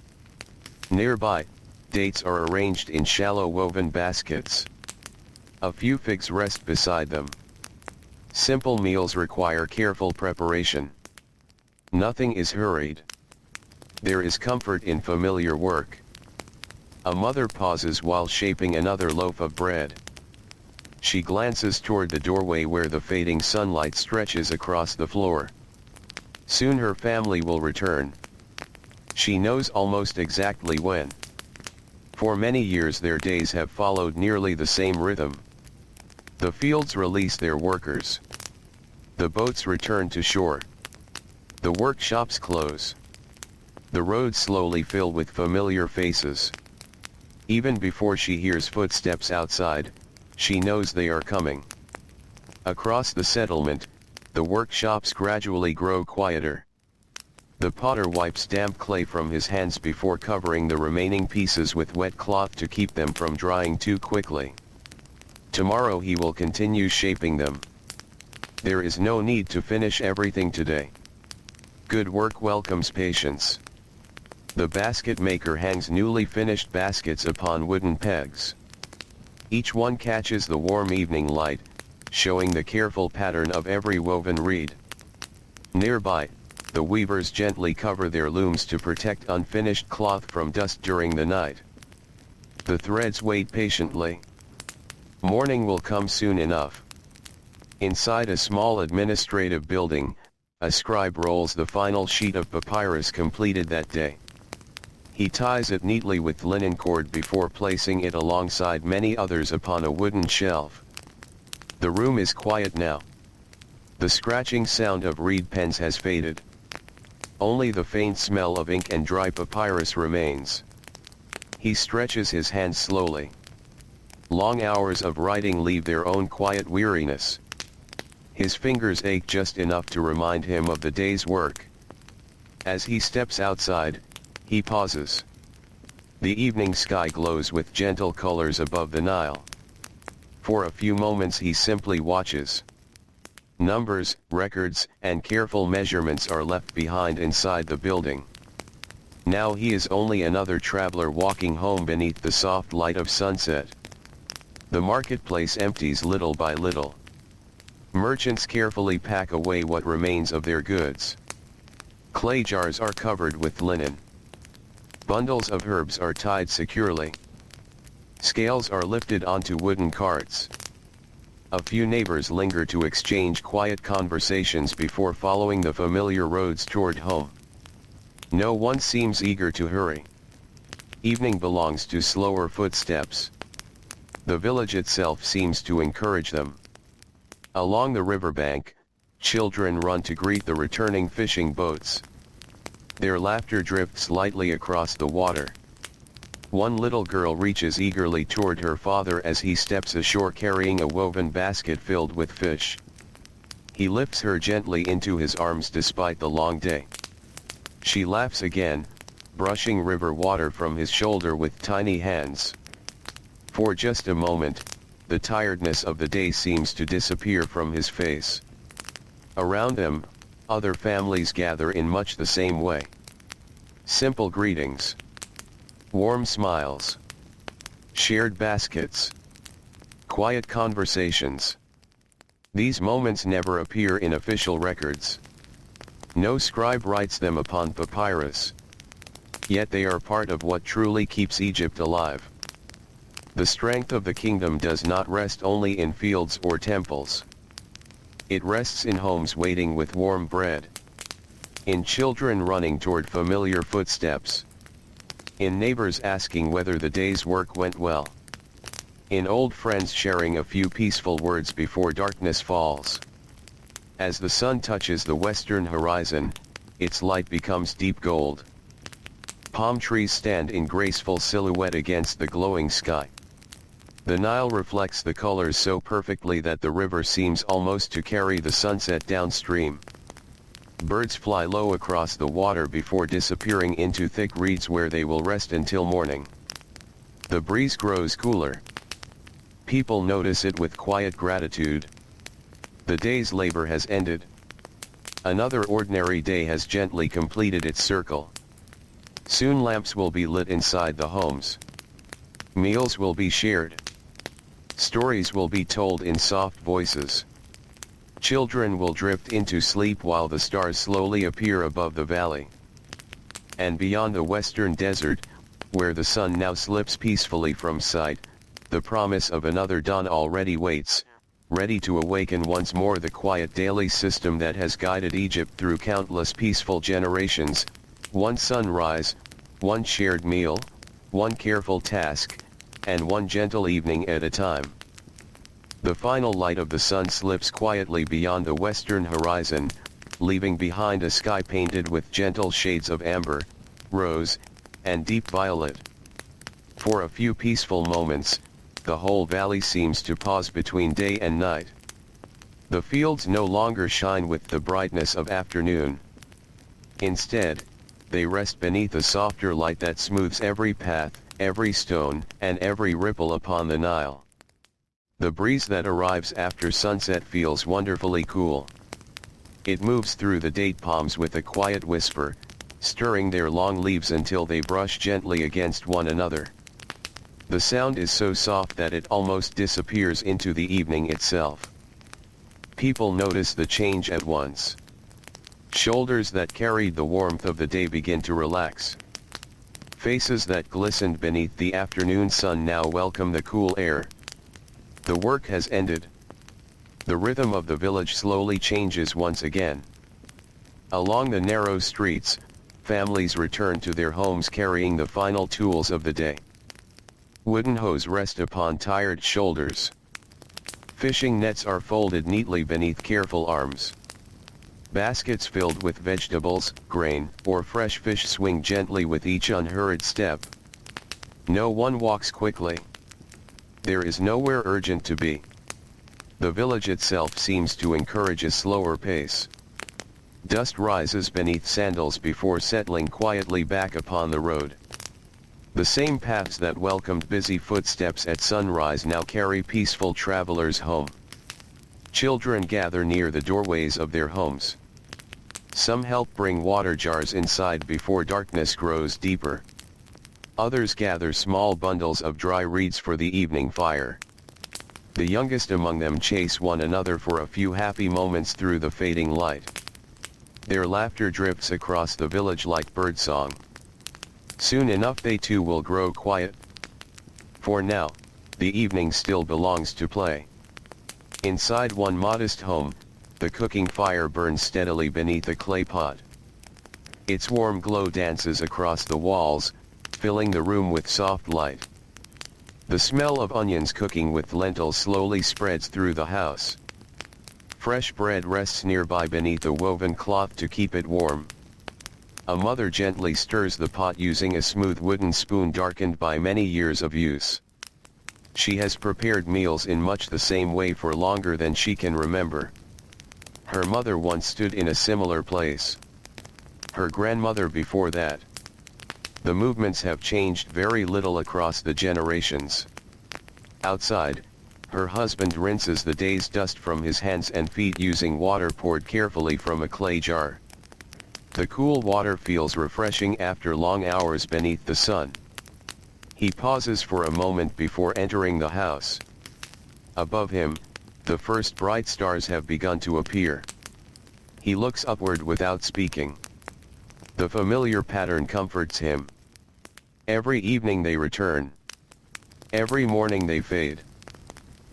Nearby, dates are arranged in shallow woven baskets. A few figs rest beside them. Simple meals require careful preparation. Nothing is hurried. There is comfort in familiar work. A mother pauses while shaping another loaf of bread. She glances toward the doorway where the fading sunlight stretches across the floor. Soon her family will return. She knows almost exactly when. For many years their days have followed nearly the same rhythm. The fields release their workers. The boats return to shore. The workshops close. The roads slowly fill with familiar faces. Even before she hears footsteps outside, she knows they are coming. Across the settlement, the workshops gradually grow quieter. The potter wipes damp clay from his hands before covering the remaining pieces with wet cloth to keep them from drying too quickly. Tomorrow he will continue shaping them. There is no need to finish everything today. Good work welcomes patience. The basket maker hangs newly finished baskets upon wooden pegs. Each one catches the warm evening light, showing the careful pattern of every woven reed. Nearby, the weavers gently cover their looms to protect unfinished cloth from dust during the night. The threads wait patiently. Morning will come soon enough. Inside a small administrative building, a scribe rolls the final sheet of papyrus completed that day. He ties it neatly with linen cord before placing it alongside many others upon a wooden shelf. The room is quiet now. The scratching sound of reed pens has faded. Only the faint smell of ink and dry papyrus remains. He stretches his hands slowly. Long hours of writing leave their own quiet weariness. His fingers ache just enough to remind him of the day's work. As he steps outside, he pauses. The evening sky glows with gentle colors above the Nile. For a few moments he simply watches. Numbers, records, and careful measurements are left behind inside the building. Now he is only another traveler walking home beneath the soft light of sunset. The marketplace empties little by little. Merchants carefully pack away what remains of their goods. Clay jars are covered with linen. Bundles of herbs are tied securely. Scales are lifted onto wooden carts. A few neighbors linger to exchange quiet conversations before following the familiar roads toward home. No one seems eager to hurry. Evening belongs to slower footsteps. The village itself seems to encourage them. Along the riverbank, children run to greet the returning fishing boats. Their laughter drifts lightly across the water. One little girl reaches eagerly toward her father as he steps ashore carrying a woven basket filled with fish. He lifts her gently into his arms despite the long day. She laughs again, brushing river water from his shoulder with tiny hands. For just a moment, the tiredness of the day seems to disappear from his face. Around them, other families gather in much the same way. Simple greetings. Warm smiles. Shared baskets. Quiet conversations. These moments never appear in official records. No scribe writes them upon papyrus. Yet they are part of what truly keeps Egypt alive. The strength of the kingdom does not rest only in fields or temples. It rests in homes waiting with warm bread. In children running toward familiar footsteps. In neighbors asking whether the day's work went well. In old friends sharing a few peaceful words before darkness falls. As the sun touches the western horizon, its light becomes deep gold. Palm trees stand in graceful silhouette against the glowing sky. The Nile reflects the colors so perfectly that the river seems almost to carry the sunset downstream. Birds fly low across the water before disappearing into thick reeds where they will rest until morning. The breeze grows cooler. People notice it with quiet gratitude. The day's labor has ended. Another ordinary day has gently completed its circle. Soon lamps will be lit inside the homes. Meals will be shared. Stories will be told in soft voices. Children will drift into sleep while the stars slowly appear above the valley. And beyond the western desert, where the sun now slips peacefully from sight, the promise of another dawn already waits, ready to awaken once more the quiet daily system that has guided Egypt through countless peaceful generations. One sunrise, one shared meal, one careful task, and one gentle evening at a time. The final light of the sun slips quietly beyond the western horizon, leaving behind a sky painted with gentle shades of amber, rose, and deep violet. For a few peaceful moments, the whole valley seems to pause between day and night. The fields no longer shine with the brightness of afternoon. Instead, they rest beneath a softer light that smooths every path, every stone, and every ripple upon the Nile. The breeze that arrives after sunset feels wonderfully cool. It moves through the date palms with a quiet whisper, stirring their long leaves until they brush gently against one another. The sound is so soft that it almost disappears into the evening itself. People notice the change at once. Shoulders that carried the warmth of the day begin to relax. Faces that glistened beneath the afternoon sun now welcome the cool air. The work has ended. The rhythm of the village slowly changes once again. Along the narrow streets, families return to their homes carrying the final tools of the day. Wooden hoes rest upon tired shoulders. Fishing nets are folded neatly beneath careful arms. Baskets filled with vegetables, grain, or fresh fish swing gently with each unhurried step. No one walks quickly. There is nowhere urgent to be. The village itself seems to encourage a slower pace. Dust rises beneath sandals before settling quietly back upon the road. The same paths that welcomed busy footsteps at sunrise now carry peaceful travelers home. Children gather near the doorways of their homes. Some help bring water jars inside before darkness grows deeper. Others gather small bundles of dry reeds for the evening fire. The youngest among them chase one another for a few happy moments through the fading light. Their laughter drifts across the village like birdsong. Soon enough they too will grow quiet. For now, the evening still belongs to play. Inside one modest home, the cooking fire burns steadily beneath a clay pot. Its warm glow dances across the walls, filling the room with soft light. The smell of onions cooking with lentils slowly spreads through the house. Fresh bread rests nearby beneath a woven cloth to keep it warm. A mother gently stirs the pot using a smooth wooden spoon darkened by many years of use. She has prepared meals in much the same way for longer than she can remember. Her mother once stood in a similar place. Her grandmother before that. The movements have changed very little across the generations. Outside, her husband rinses the day's dust from his hands and feet using water poured carefully from a clay jar. The cool water feels refreshing after long hours beneath the sun. He pauses for a moment before entering the house. Above him, the first bright stars have begun to appear. He looks upward without speaking. The familiar pattern comforts him. Every evening they return. Every morning they fade.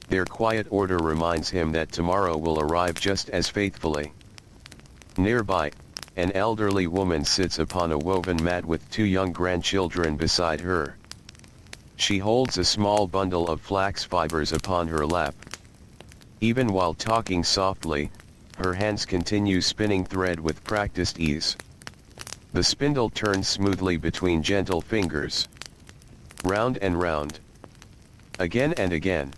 Their quiet order reminds him that tomorrow will arrive just as faithfully. Nearby, an elderly woman sits upon a woven mat with two young grandchildren beside her. She holds a small bundle of flax fibers upon her lap. Even while talking softly, her hands continue spinning thread with practiced ease. The spindle turns smoothly between gentle fingers. Round and round. Again and again.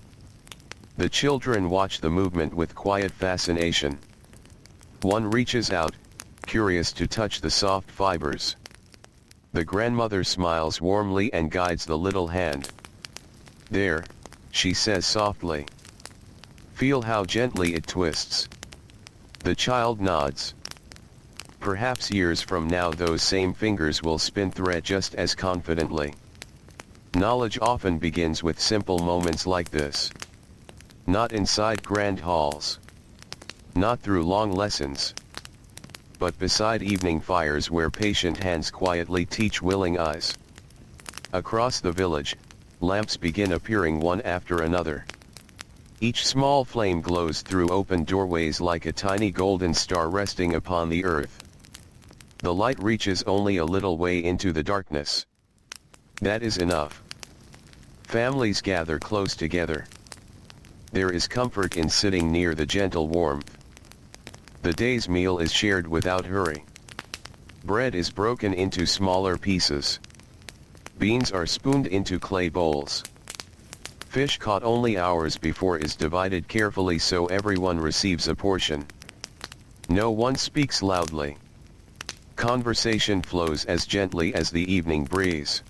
The children watch the movement with quiet fascination. One reaches out, curious to touch the soft fibers. The grandmother smiles warmly and guides the little hand. "There," she says softly. "Feel how gently it twists." The child nods. Perhaps years from now those same fingers will spin thread just as confidently. Knowledge often begins with simple moments like this. Not inside grand halls. Not through long lessons. But beside evening fires where patient hands quietly teach willing eyes. Across the village, lamps begin appearing one after another. Each small flame glows through open doorways like a tiny golden star resting upon the earth. The light reaches only a little way into the darkness. That is enough. Families gather close together. There is comfort in sitting near the gentle warmth. The day's meal is shared without hurry. Bread is broken into smaller pieces. Beans are spooned into clay bowls. Fish caught only hours before is divided carefully so everyone receives a portion. No one speaks loudly. Conversation flows as gently as the evening breeze.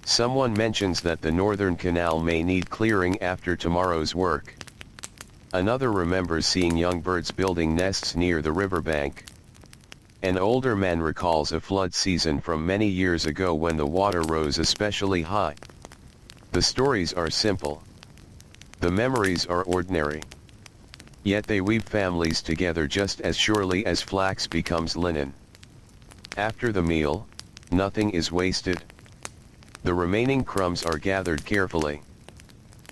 Someone mentions that the northern canal may need clearing after tomorrow's work. Another remembers seeing young birds building nests near the riverbank. An older man recalls a flood season from many years ago when the water rose especially high. The stories are simple. The memories are ordinary. Yet they weave families together just as surely as flax becomes linen. After the meal, nothing is wasted. The remaining crumbs are gathered carefully.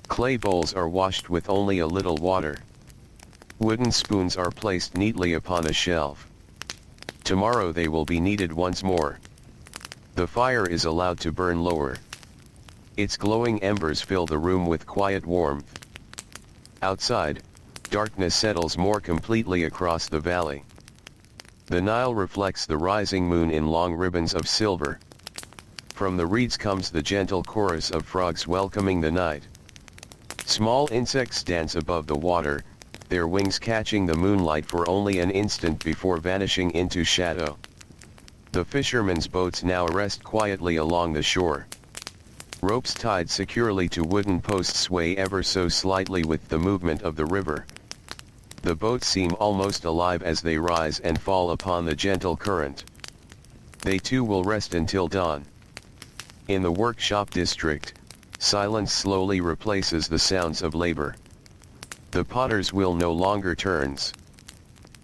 Clay bowls are washed with only a little water. Wooden spoons are placed neatly upon a shelf. Tomorrow they will be needed once more. The fire is allowed to burn lower. Its glowing embers fill the room with quiet warmth. Outside, darkness settles more completely across the valley. The Nile reflects the rising moon in long ribbons of silver. From the reeds comes the gentle chorus of frogs welcoming the night. Small insects dance above the water, their wings catching the moonlight for only an instant before vanishing into shadow. The fishermen's boats now rest quietly along the shore. Ropes tied securely to wooden posts sway ever so slightly with the movement of the river. The boats seem almost alive as they rise and fall upon the gentle current. They too will rest until dawn. In the workshop district, silence slowly replaces the sounds of labor. The potter's wheel no longer turns.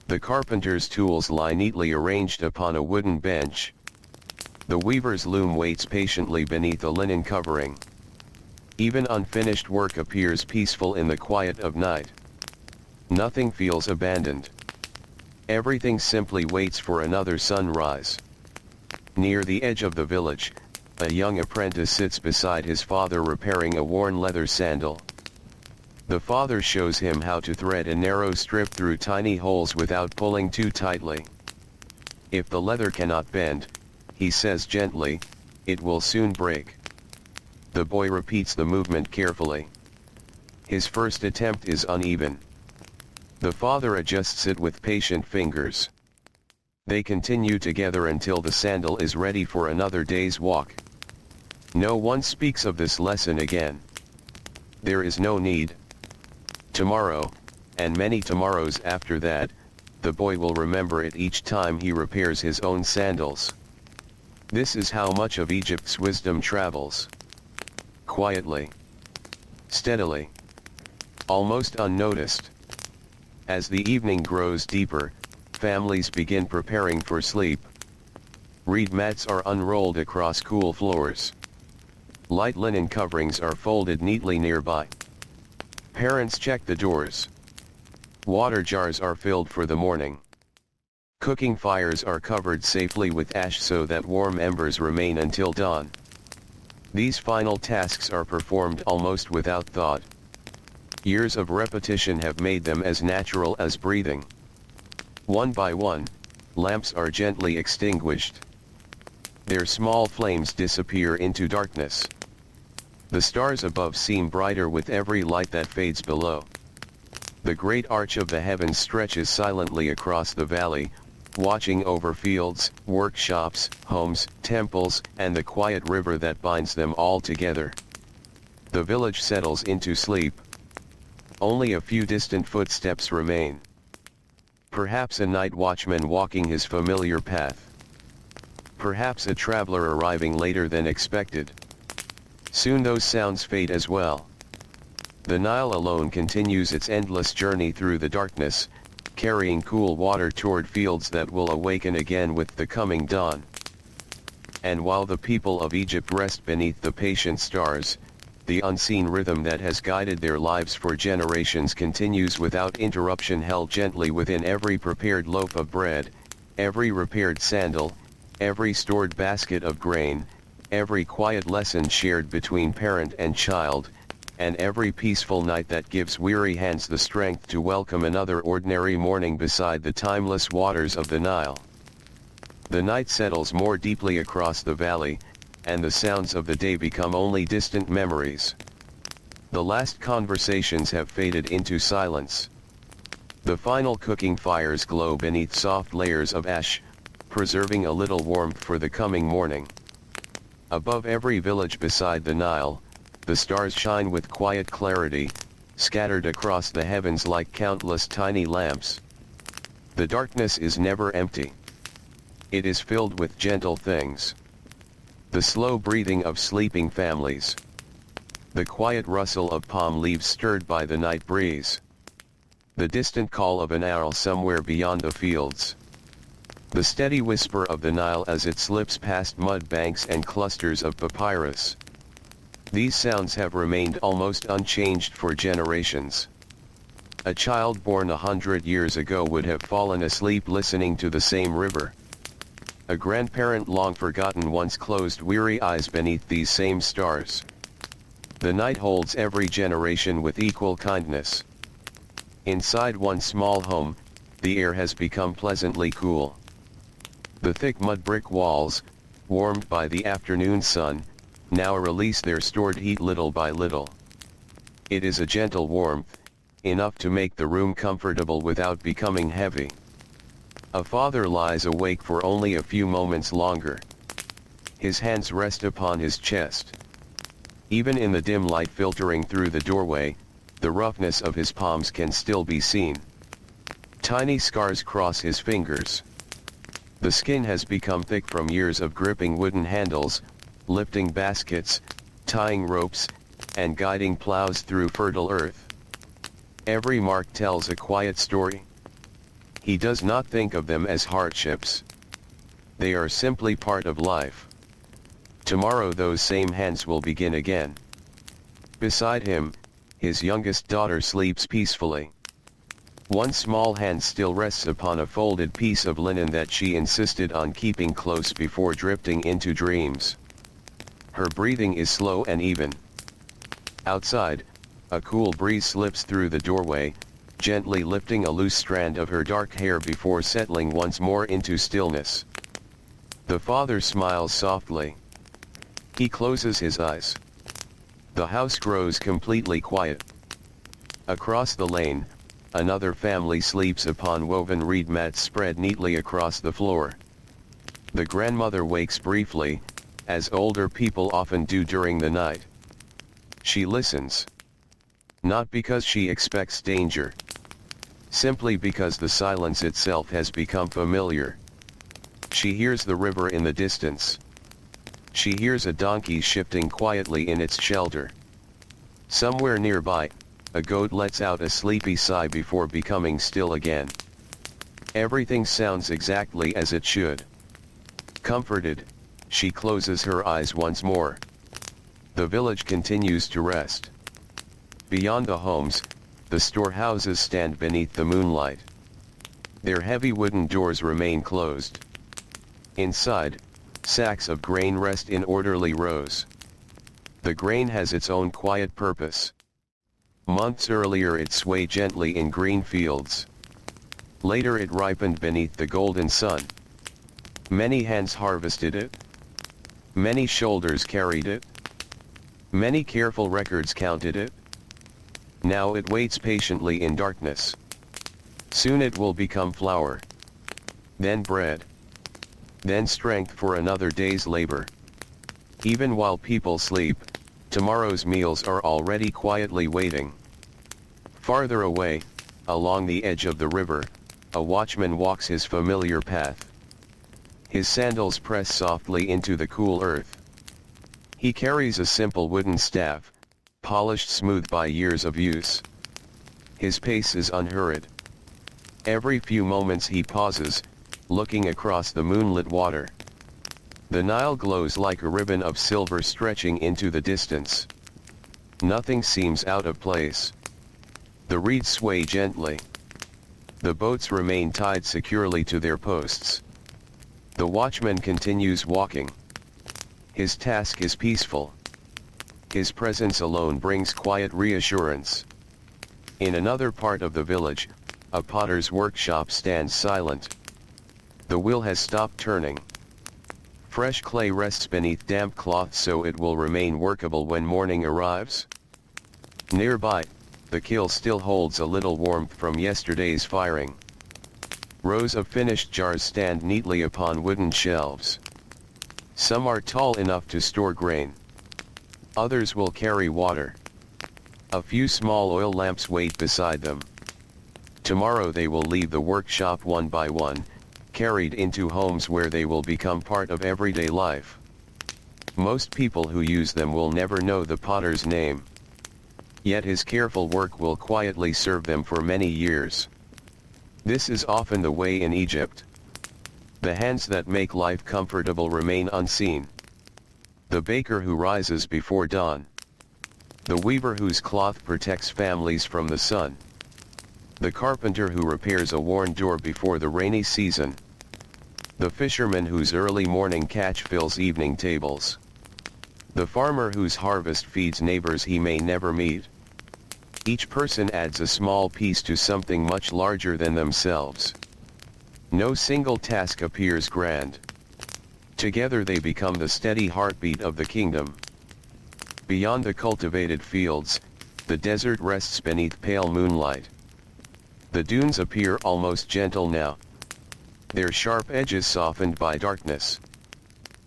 The carpenter's tools lie neatly arranged upon a wooden bench. The weaver's loom waits patiently beneath a linen covering. Even unfinished work appears peaceful in the quiet of night. Nothing feels abandoned. Everything simply waits for another sunrise. Near the edge of the village, a young apprentice sits beside his father repairing a worn leather sandal. The father shows him how to thread a narrow strip through tiny holes without pulling too tightly. If the leather cannot bend, he says gently, it will soon break. The boy repeats the movement carefully. His first attempt is uneven. The father adjusts it with patient fingers. They continue together until the sandal is ready for another day's walk. No one speaks of this lesson again. There is no need. Tomorrow, and many tomorrows after that, the boy will remember it each time he repairs his own sandals. This is how much of Egypt's wisdom travels. Quietly. Steadily. Almost unnoticed. As the evening grows deeper, families begin preparing for sleep. Reed mats are unrolled across cool floors. Light linen coverings are folded neatly nearby. Parents check the doors. Water jars are filled for the morning. Cooking fires are covered safely with ash so that warm embers remain until dawn. These final tasks are performed almost without thought. Years of repetition have made them as natural as breathing. One by one, lamps are gently extinguished. Their small flames disappear into darkness. The stars above seem brighter with every light that fades below. The great arch of the heavens stretches silently across the valley, watching over fields, workshops, homes, temples, and the quiet river that binds them all together. The village settles into sleep. Only a few distant footsteps remain. Perhaps a night watchman walking his familiar path. Perhaps a traveler arriving later than expected. Soon those sounds fade as well. The Nile alone continues its endless journey through the darkness, carrying cool water toward fields that will awaken again with the coming dawn. And while the people of Egypt rest beneath the patient stars, the unseen rhythm that has guided their lives for generations continues without interruption, held gently within every prepared loaf of bread, every repaired sandal, every stored basket of grain, every quiet lesson shared between parent and child, and every peaceful night that gives weary hands the strength to welcome another ordinary morning beside the timeless waters of the Nile. The night settles more deeply across the valley, and the sounds of the day become only distant memories. The last conversations have faded into silence. The final cooking fires glow beneath soft layers of ash, preserving a little warmth for the coming morning. Above every village beside the Nile, the stars shine with quiet clarity, scattered across the heavens like countless tiny lamps. The darkness is never empty. It is filled with gentle things. The slow breathing of sleeping families. The quiet rustle of palm leaves stirred by the night breeze. The distant call of an owl somewhere beyond the fields. The steady whisper of the Nile as it slips past mud banks and clusters of papyrus. These sounds have remained almost unchanged for generations. A child born 100 years ago would have fallen asleep listening to the same river. A grandparent long forgotten once closed weary eyes beneath these same stars. The night holds every generation with equal kindness. Inside one small home, the air has become pleasantly cool. The thick mud brick walls, warmed by the afternoon sun, now release their stored heat little by little. It is a gentle warmth, enough to make the room comfortable without becoming heavy. A father lies awake for only a few moments longer. His hands rest upon his chest. Even in the dim light filtering through the doorway, the roughness of his palms can still be seen. Tiny scars cross his fingers. The skin has become thick from years of gripping wooden handles, lifting baskets, tying ropes, and guiding plows through fertile earth. Every mark tells a quiet story. He does not think of them as hardships. They are simply part of life. Tomorrow those same hands will begin again. Beside him, his youngest daughter sleeps peacefully. One small hand still rests upon a folded piece of linen that she insisted on keeping close before drifting into dreams. Her breathing is slow and even. Outside, a cool breeze slips through the doorway, gently lifting a loose strand of her dark hair before settling once more into stillness. The father smiles softly. He closes his eyes. The house grows completely quiet. Across the lane, another family sleeps upon woven reed mats spread neatly across the floor. The grandmother wakes briefly, as older people often do during the night. She listens. Not because she expects danger. Simply because the silence itself has become familiar. She hears the river in the distance. She hears a donkey shifting quietly in its shelter. Somewhere nearby, a goat lets out a sleepy sigh before becoming still again. Everything sounds exactly as it should. Comforted, she closes her eyes once more. The village continues to rest. Beyond the homes, the storehouses stand beneath the moonlight. Their heavy wooden doors remain closed. Inside, sacks of grain rest in orderly rows. The grain has its own quiet purpose. Months earlier it swayed gently in green fields. Later it ripened beneath the golden sun. Many hands harvested it. Many shoulders carried it. Many careful records counted it. Now it waits patiently in darkness. Soon it will become flour. then bread, then strength for another day's labor. Even while people sleep, tomorrow's meals are already quietly waiting. Farther away, along the edge of the river, a watchman walks his familiar path. His sandals press softly into the cool earth. He carries a simple wooden staff, polished smooth by years of use. His pace is unhurried. Every few moments he pauses, looking across the moonlit water. The Nile glows like a ribbon of silver stretching into the distance. Nothing seems out of place. The reeds sway gently. The boats remain tied securely to their posts. The watchman continues walking. His task is peaceful. His presence alone brings quiet reassurance. In another part of the village, a potter's workshop stands silent. The wheel has stopped turning. Fresh clay rests beneath damp cloth so it will remain workable when morning arrives. Nearby, the kiln still holds a little warmth from yesterday's firing. Rows of finished jars stand neatly upon wooden shelves. Some are tall enough to store grain. Others will carry water. A few small oil lamps wait beside them. Tomorrow they will leave the workshop one by one, carried into homes where they will become part of everyday life. Most people who use them will never know the potter's name. Yet his careful work will quietly serve them for many years. This is often the way in Egypt. The hands that make life comfortable remain unseen. The baker who rises before dawn. The weaver whose cloth protects families from the sun. The carpenter who repairs a worn door before the rainy season. The fisherman whose early morning catch fills evening tables. The farmer whose harvest feeds neighbors he may never meet. Each person adds a small piece to something much larger than themselves. No single task appears grand. Together they become the steady heartbeat of the kingdom. Beyond the cultivated fields, the desert rests beneath pale moonlight. The dunes appear almost gentle now, their sharp edges softened by darkness.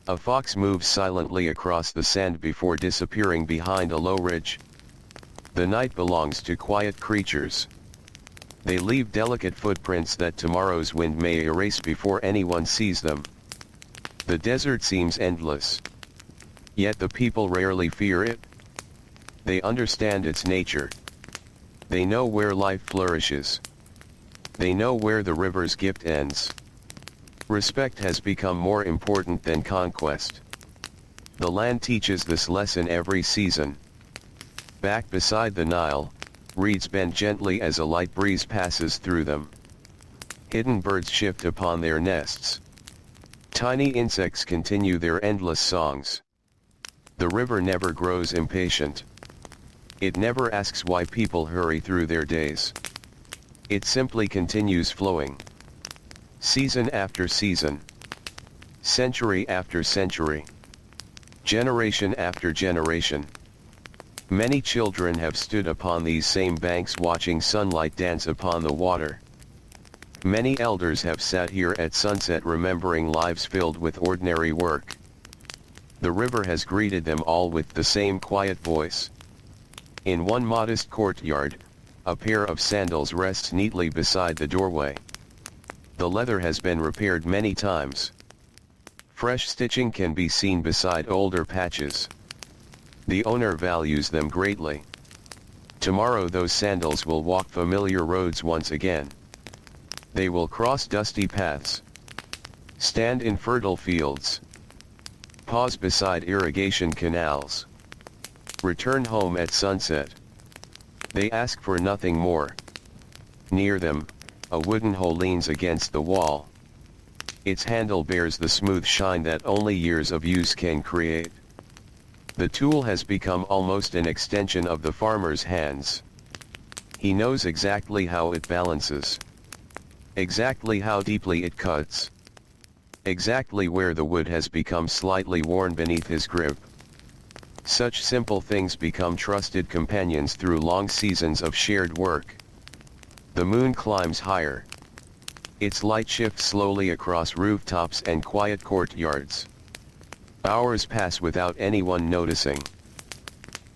A fox moves silently across the sand before disappearing behind a low ridge. The night belongs to quiet creatures. They leave delicate footprints that tomorrow's wind may erase before anyone sees them. The desert seems endless. Yet the people rarely fear it. They understand its nature. They know where life flourishes. They know where the river's gift ends. Respect has become more important than conquest. The land teaches this lesson every season. Back beside the Nile, reeds bend gently as a light breeze passes through them. Hidden birds shift upon their nests. Tiny insects continue their endless songs. The river never grows impatient. It never asks why people hurry through their days. It simply continues flowing. Season after season. Century after century. Generation after generation. Many children have stood upon these same banks watching sunlight dance upon the water. Many elders have sat here at sunset remembering lives filled with ordinary work. The river has greeted them all with the same quiet voice. In one modest courtyard, a pair of sandals rests neatly beside the doorway. The leather has been repaired many times. Fresh stitching can be seen beside older patches. The owner values them greatly. Tomorrow those sandals will walk familiar roads once again. They will cross dusty paths. Stand in fertile fields. Pause beside irrigation canals. Return home at sunset. They ask for nothing more. Near them, a wooden hoe leans against the wall. Its handle bears the smooth shine that only years of use can create. The tool has become almost an extension of the farmer's hands. He knows exactly how it balances. Exactly how deeply it cuts. Exactly where the wood has become slightly worn beneath his grip. Such simple things become trusted companions through long seasons of shared work. The moon climbs higher. Its light shifts slowly across rooftops and quiet courtyards. Hours pass without anyone noticing.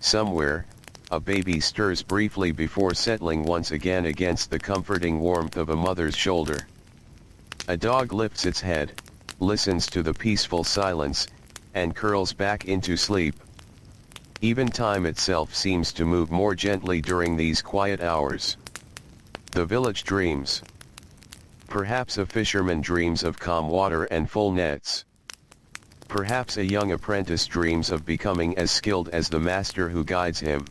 Somewhere, a baby stirs briefly before settling once again against the comforting warmth of a mother's shoulder. A dog lifts its head, listens to the peaceful silence, and curls back into sleep. Even time itself seems to move more gently during these quiet hours. The village dreams. Perhaps a fisherman dreams of calm water and full nets. Perhaps a young apprentice dreams of becoming as skilled as the master who guides him.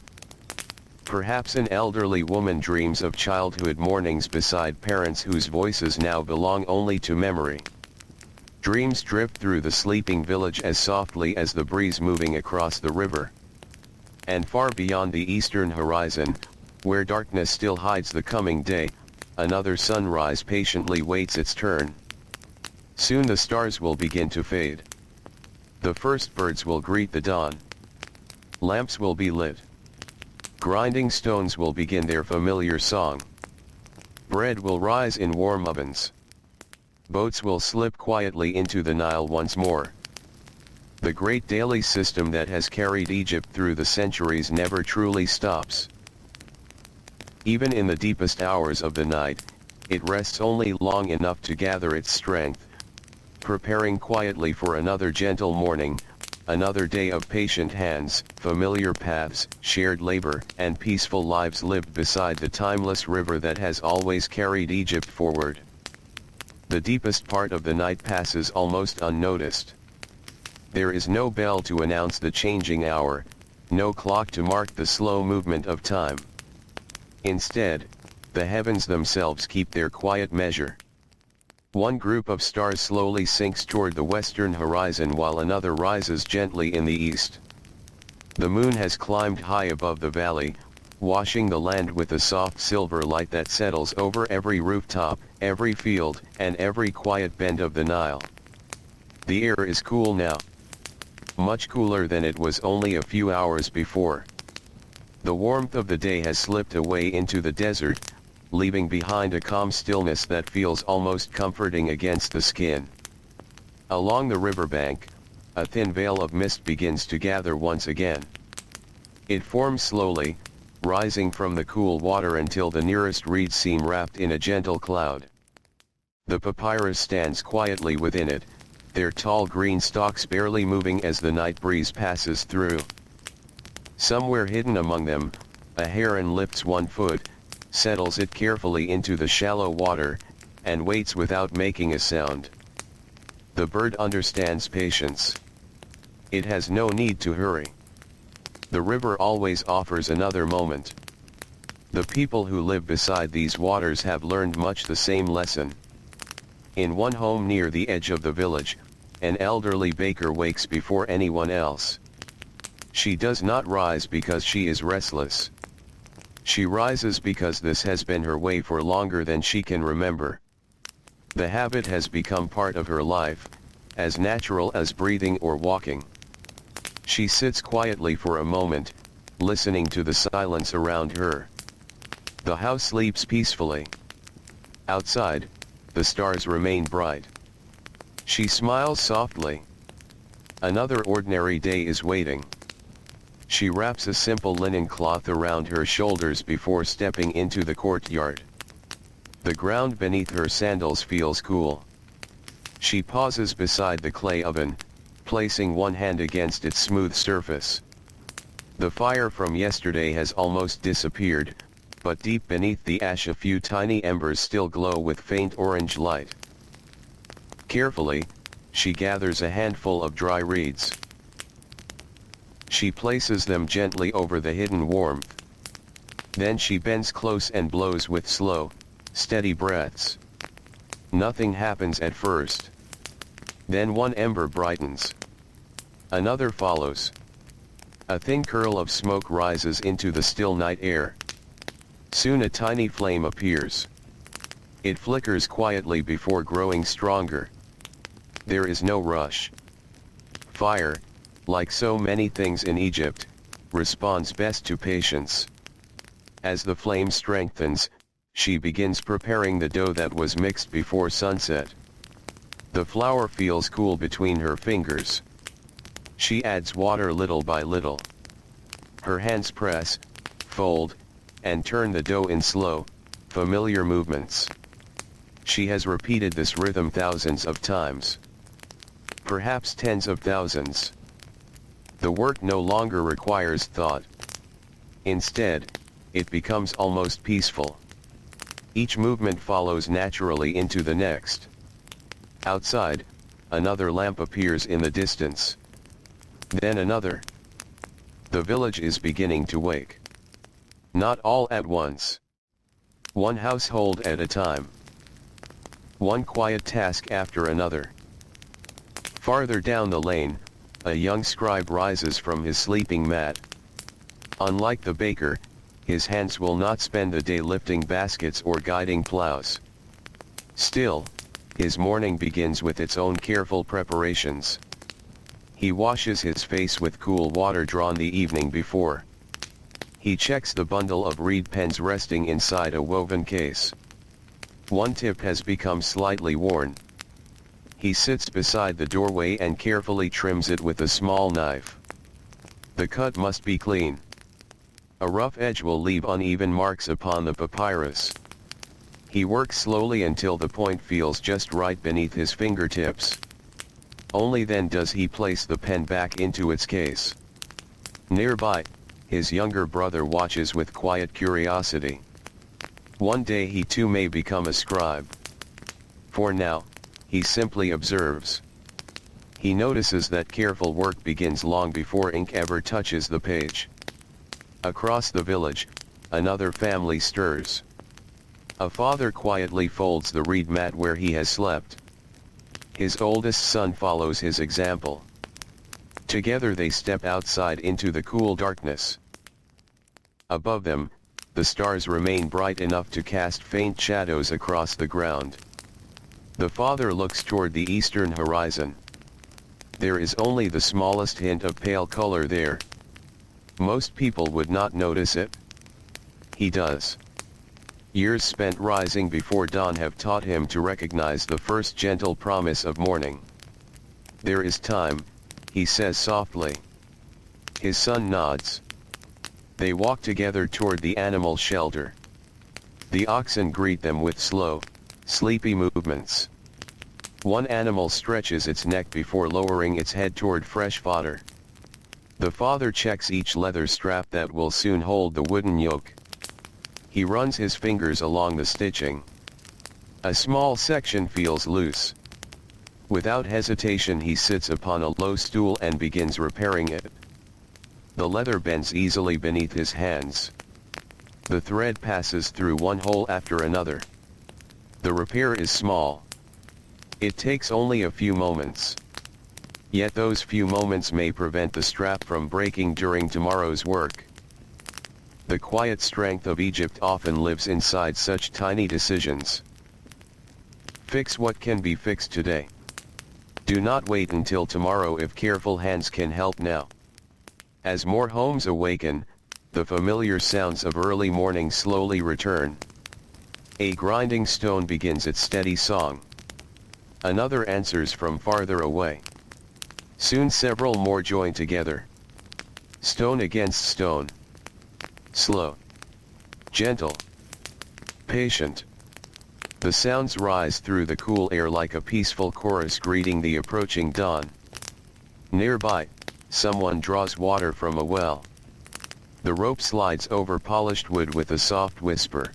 Perhaps an elderly woman dreams of childhood mornings beside parents whose voices now belong only to memory. Dreams drift through the sleeping village as softly as the breeze moving across the river. And far beyond the eastern horizon, where darkness still hides the coming day, another sunrise patiently waits its turn. Soon the stars will begin to fade. The first birds will greet the dawn. Lamps will be lit. Grinding stones will begin their familiar song. Bread will rise in warm ovens. Boats will slip quietly into the Nile once more. The great daily system that has carried Egypt through the centuries never truly stops. Even in the deepest hours of the night, it rests only long enough to gather its strength, preparing quietly for another gentle morning, another day of patient hands, familiar paths, shared labor, and peaceful lives lived beside the timeless river that has always carried Egypt forward. The deepest part of the night passes almost unnoticed. There is no bell to announce the changing hour, no clock to mark the slow movement of time. Instead, the heavens themselves keep their quiet measure. One group of stars slowly sinks toward the western horizon while another rises gently in the east. The moon has climbed high above the valley, washing the land with a soft silver light that settles over every rooftop, every field, and every quiet bend of the Nile. The air is cool now. Much cooler than it was only a few hours before. The warmth of the day has slipped away into the desert, leaving behind a calm stillness that feels almost comforting against the skin. Along the riverbank, a thin veil of mist begins to gather once again. It forms slowly, rising from the cool water until the nearest reeds seem wrapped in a gentle cloud. The papyrus stands quietly within it, their tall green stalks barely moving as the night breeze passes through. Somewhere hidden among them, a heron lifts one foot, settles it carefully into the shallow water, and waits without making a sound. The bird understands patience. It has no need to hurry. The river always offers another moment. The people who live beside these waters have learned much the same lesson. In one home near the edge of the village, an elderly baker wakes before anyone else. She does not rise because she is restless. She rises because this has been her way for longer than she can remember. The habit has become part of her life, as natural as breathing or walking. She sits quietly for a moment, listening to the silence around her. The house sleeps peacefully. Outside, the stars remain bright. She smiles softly. Another ordinary day is waiting. She wraps a simple linen cloth around her shoulders before stepping into the courtyard. The ground beneath her sandals feels cool. She pauses beside the clay oven, placing one hand against its smooth surface. The fire from yesterday has almost disappeared, but deep beneath the ash a few tiny embers still glow with faint orange light. Carefully, she gathers a handful of dry reeds. She places them gently over the hidden warmth. Then she bends close and blows with slow, steady breaths. Nothing happens at first. Then one ember brightens. Another follows. A thin curl of smoke rises into the still night air. Soon a tiny flame appears. It flickers quietly before growing stronger. There is no rush. Fire, like so many things in Egypt, responds best to patience. As the flame strengthens, She begins preparing the dough that was mixed before sunset. The flour feels cool between her fingers. She adds water little by little. Her hands press, fold, and turn the dough in slow, familiar movements. She has repeated this rhythm thousands of times. Perhaps tens of thousands. The work no longer requires thought. Instead, it becomes almost peaceful. Each movement follows naturally into the next. Outside, another lamp appears in the distance. Then another. The village is beginning to wake. Not all at once. One household at a time. One quiet task after another. Farther down the lane, a young scribe rises from his sleeping mat. Unlike the baker, his hands will not spend the day lifting baskets or guiding plows. Still, his morning begins with its own careful preparations. He washes his face with cool water drawn the evening before. He checks the bundle of reed pens resting inside a woven case. One tip has become slightly worn. He sits beside the doorway and carefully trims it with a small knife. The cut must be clean. A rough edge will leave uneven marks upon the papyrus. He works slowly until the point feels just right beneath his fingertips. Only then does he place the pen back into its case. Nearby, his younger brother watches with quiet curiosity. One day he too may become a scribe. For now, he simply observes. He notices that careful work begins long before ink ever touches the page. Across the village, another family stirs. A father quietly folds the reed mat where he has slept. His oldest son follows his example. Together they step outside into the cool darkness. Above them, the stars remain bright enough to cast faint shadows across the ground. The father looks toward the eastern horizon. There is only the smallest hint of pale color there. Most people would not notice it. He does. Years spent rising before dawn have taught him to recognize the first gentle promise of morning. There is time, he says softly. His son nods. They walk together toward the animal shelter. The oxen greet them with slow, sleepy movements. One animal stretches its neck before lowering its head toward fresh fodder. The father checks each leather strap that will soon hold the wooden yoke. He runs his fingers along the stitching. A small section feels loose. Without hesitation he sits upon a low stool and begins repairing it. The leather bends easily beneath his hands. The thread passes through one hole after another. The repair is small. It takes only a few moments. Yet those few moments may prevent the strap from breaking during tomorrow's work. The quiet strength of Egypt often lives inside such tiny decisions. Fix what can be fixed today. Do not wait until tomorrow if careful hands can help now. As more homes awaken, the familiar sounds of early morning slowly return. A grinding stone begins its steady song. Another answers from farther away. Soon several more join together. Stone against stone. Slow. Gentle. Patient. The sounds rise through the cool air like a peaceful chorus greeting the approaching dawn. Nearby, someone draws water from a well. The rope slides over polished wood with a soft whisper.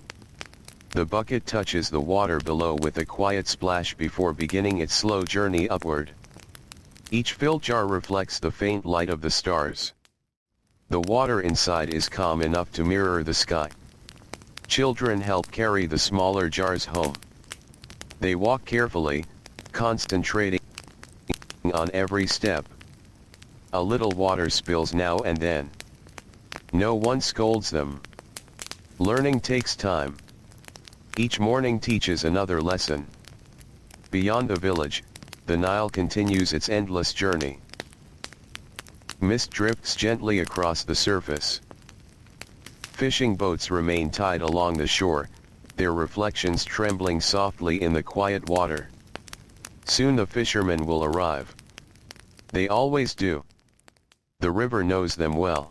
The bucket touches the water below with a quiet splash before beginning its slow journey upward. Each filled jar reflects the faint light of the stars. The water inside is calm enough to mirror the sky. Children help carry the smaller jars home. They walk carefully, concentrating on every step. A little water spills now and then. No one scolds them. Learning takes time. Each morning teaches another lesson. Beyond the village, the Nile continues its endless journey. Mist drifts gently across the surface. Fishing boats remain tied along the shore, their reflections trembling softly in the quiet water. Soon the fishermen will arrive. They always do. The river knows them well.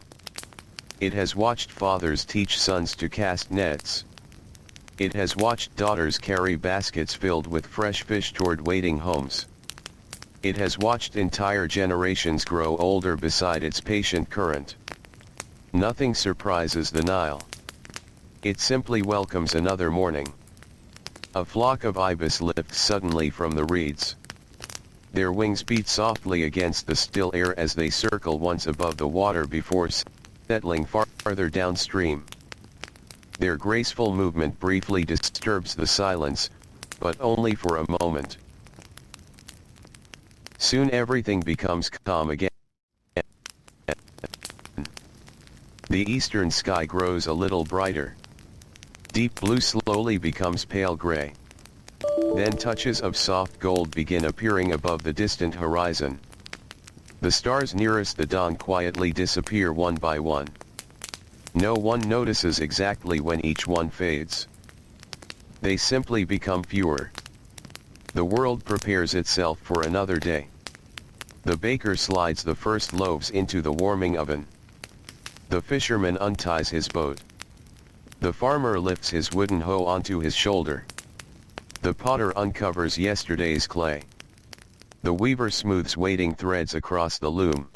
It has watched fathers teach sons to cast nets. It has watched daughters carry baskets filled with fresh fish toward waiting homes. It has watched entire generations grow older beside its patient current. Nothing surprises the Nile. It simply welcomes another morning. A flock of ibis lifts suddenly from the reeds. Their wings beat softly against the still air as they circle once above the water before settling farther downstream. Their graceful movement briefly disturbs the silence, but only for a moment. Soon everything becomes calm again. The eastern sky grows a little brighter. Deep blue slowly becomes pale gray. Then touches of soft gold begin appearing above the distant horizon. The stars nearest the dawn quietly disappear one by one. No one notices exactly when each one fades. They simply become fewer. The world prepares itself for another day. The baker slides the first loaves into the warming oven. The fisherman unties his boat. The farmer lifts his wooden hoe onto his shoulder. The potter uncovers yesterday's clay. The weaver smooths waiting threads across the loom.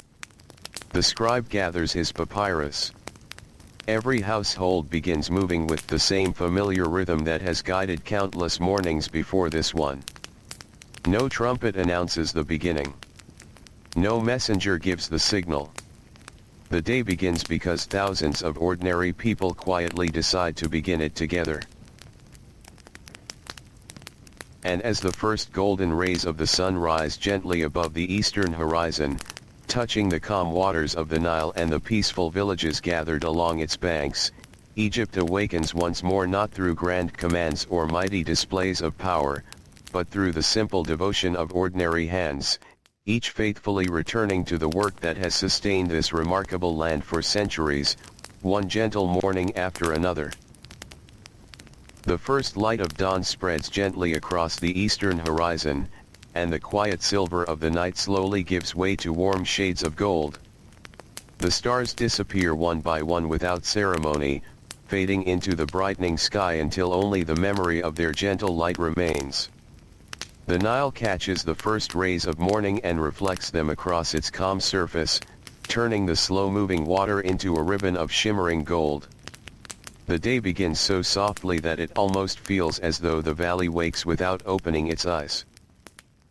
The scribe gathers his papyrus. Every household begins moving with the same familiar rhythm that has guided countless mornings before this one. No trumpet announces the beginning. No messenger gives the signal. The day begins because thousands of ordinary people quietly decide to begin it together. And as the first golden rays of the sun rise gently above the eastern horizon, touching the calm waters of the Nile and the peaceful villages gathered along its banks, Egypt awakens once more, not through grand commands or mighty displays of power, but through the simple devotion of ordinary hands, each faithfully returning to the work that has sustained this remarkable land for centuries, one gentle morning after another. The first light of dawn spreads gently across the eastern horizon, and the quiet silver of the night slowly gives way to warm shades of gold. The stars disappear one by one without ceremony, fading into the brightening sky until only the memory of their gentle light remains. The Nile catches the first rays of morning and reflects them across its calm surface, turning the slow-moving water into a ribbon of shimmering gold. The day begins so softly that it almost feels as though the valley wakes without opening its eyes.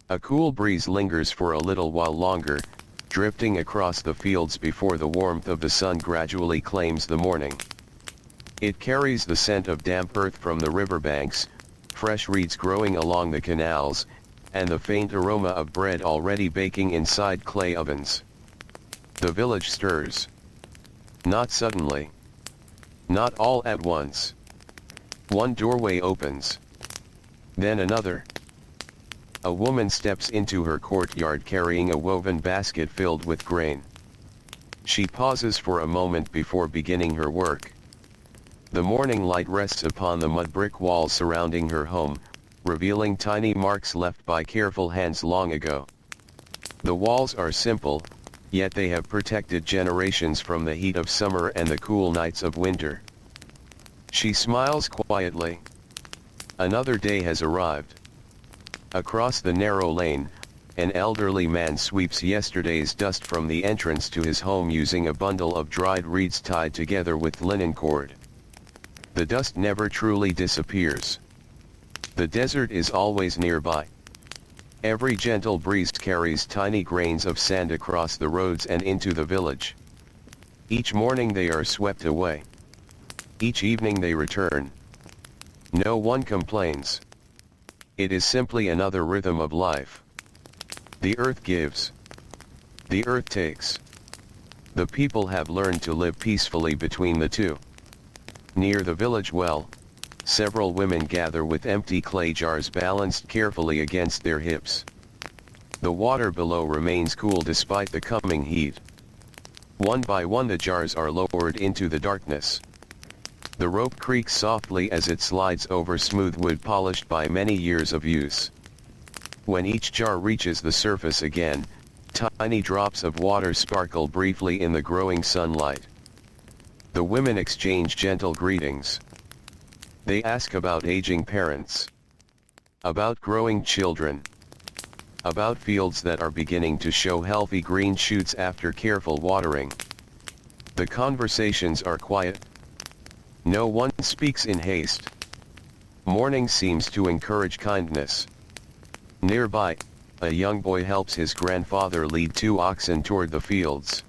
A cool breeze lingers for a little while longer, drifting across the fields before the warmth of the sun gradually claims the morning. It carries the scent of damp earth from the riverbanks, fresh reeds growing along the canals, and the faint aroma of bread already baking inside clay ovens. The village stirs. Not suddenly. Not all at once. One doorway opens. Then another. A woman steps into her courtyard carrying a woven basket filled with grain. She pauses for a moment before beginning her work. The morning light rests upon the mud brick walls surrounding her home, revealing tiny marks left by careful hands long ago. The walls are simple, yet they have protected generations from the heat of summer and the cool nights of winter. She smiles quietly. Another day has arrived. Across the narrow lane, an elderly man sweeps yesterday's dust from the entrance to his home using a bundle of dried reeds tied together with linen cord. The dust never truly disappears. The desert is always nearby. Every gentle breeze carries tiny grains of sand across the roads and into the village. Each morning they are swept away. Each evening they return. No one complains. It is simply another rhythm of life. The earth gives. The earth takes. The people have learned to live peacefully between the two. Near the village well, several women gather with empty clay jars balanced carefully against their hips. The water below remains cool despite the coming heat. One by one the jars are lowered into the darkness. The rope creaks softly as it slides over smooth wood polished by many years of use. When each jar reaches the surface again, tiny drops of water sparkle briefly in the growing sunlight. The women exchange gentle greetings. They ask about aging parents, about growing children, about fields that are beginning to show healthy green shoots after careful watering. The conversations are quiet. No one speaks in haste. Morning seems to encourage kindness. Nearby, a young boy helps his grandfather lead 2 oxen toward the fields.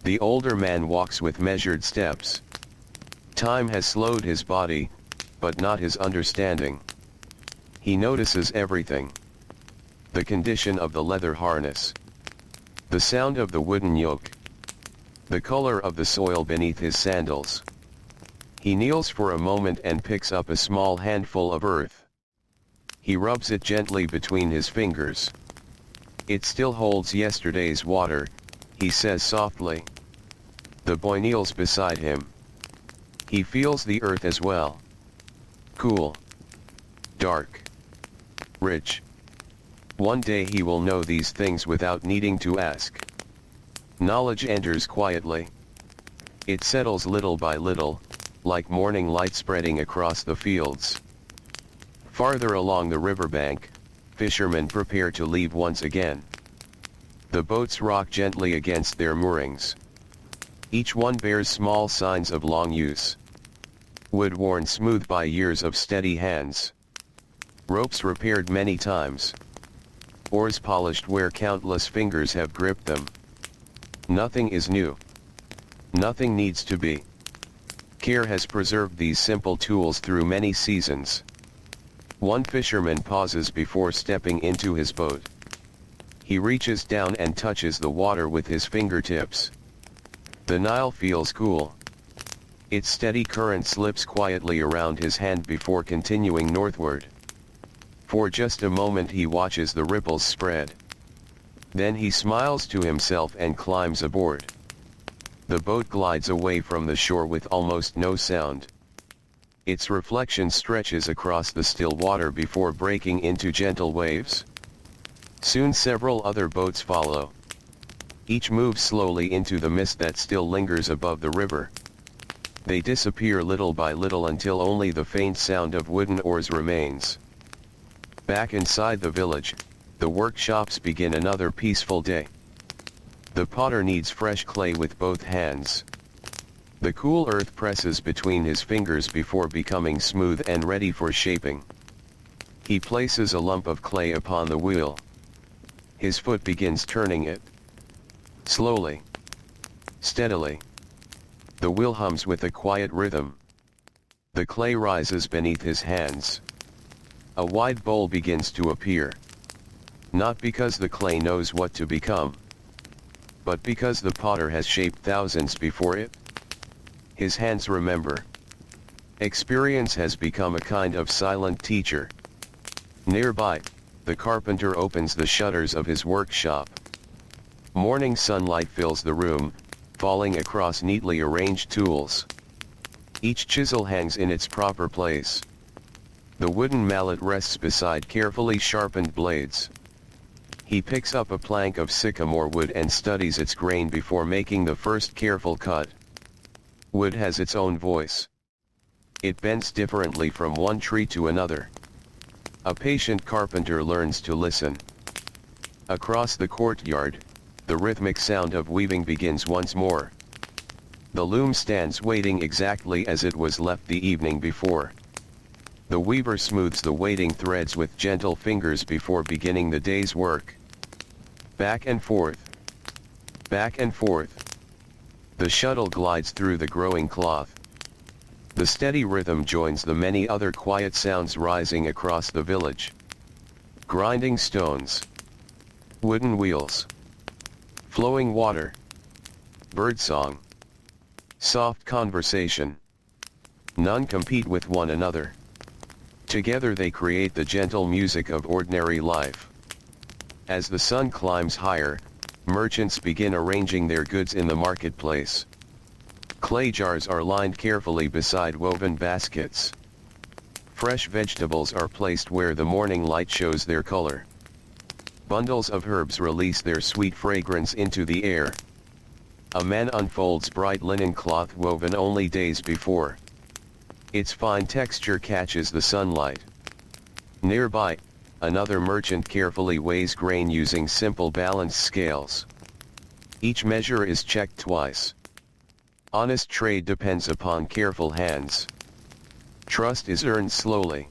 The older man walks with measured steps. Time has slowed his body, but not his understanding. He notices everything. The condition of the leather harness, the sound of the wooden yoke, the color of the soil beneath his sandals. He kneels for a moment and picks up a small handful of earth. He rubs it gently between his fingers. It still holds yesterday's water, he says softly. The boy kneels beside him. He feels the earth as well. Cool. Dark. Rich. One day he will know these things without needing to ask. Knowledge enters quietly. It settles little by little, like morning light spreading across the fields. Farther along the riverbank, fishermen prepare to leave once again. The boats rock gently against their moorings. Each one bears small signs of long use. Wood worn smooth by years of steady hands. Ropes repaired many times. Oars polished where countless fingers have gripped them. Nothing is new. Nothing needs to be. Care has preserved these simple tools through many seasons. One fisherman pauses before stepping into his boat. He reaches down and touches the water with his fingertips. The Nile feels cool. Its steady current slips quietly around his hand before continuing northward. For just a moment he watches the ripples spread. Then he smiles to himself and climbs aboard. The boat glides away from the shore with almost no sound. Its reflection stretches across the still water before breaking into gentle waves. Soon several other boats follow. Each moves slowly into the mist that still lingers above the river. They disappear little by little until only the faint sound of wooden oars remains. Back inside the village, the workshops begin another peaceful day. The potter kneads fresh clay with both hands. The cool earth presses between his fingers before becoming smooth and ready for shaping. He places a lump of clay upon the wheel. His foot begins turning it. Slowly. Steadily. The wheel hums with a quiet rhythm. The clay rises beneath his hands. A wide bowl begins to appear. Not because the clay knows what to become, but because the potter has shaped thousands before it. His hands remember. Experience has become a kind of silent teacher. Nearby, the carpenter opens the shutters of his workshop. Morning sunlight fills the room, falling across neatly arranged tools. Each chisel hangs in its proper place. The wooden mallet rests beside carefully sharpened blades. He picks up a plank of sycamore wood and studies its grain before making the first careful cut. Wood has its own voice. It bends differently from one tree to another. A patient carpenter learns to listen. Across the courtyard, the rhythmic sound of weaving begins once more. The loom stands waiting exactly as it was left the evening before. The weaver smooths the waiting threads with gentle fingers before beginning the day's work. Back and forth. Back and forth. The shuttle glides through the growing cloth. The steady rhythm joins the many other quiet sounds rising across the village. Grinding stones. Wooden wheels. Flowing water. Birdsong. Soft conversation. None compete with one another. Together they create the gentle music of ordinary life. As the sun climbs higher, merchants begin arranging their goods in the marketplace. Clay jars are lined carefully beside woven baskets. Fresh vegetables are placed where the morning light shows their color. Bundles of herbs release their sweet fragrance into the air. A man unfolds bright linen cloth woven only days before. Its fine texture catches the sunlight. Nearby, another merchant carefully weighs grain using simple balance scales. Each measure is checked twice. Honest trade depends upon careful hands. Trust is earned slowly.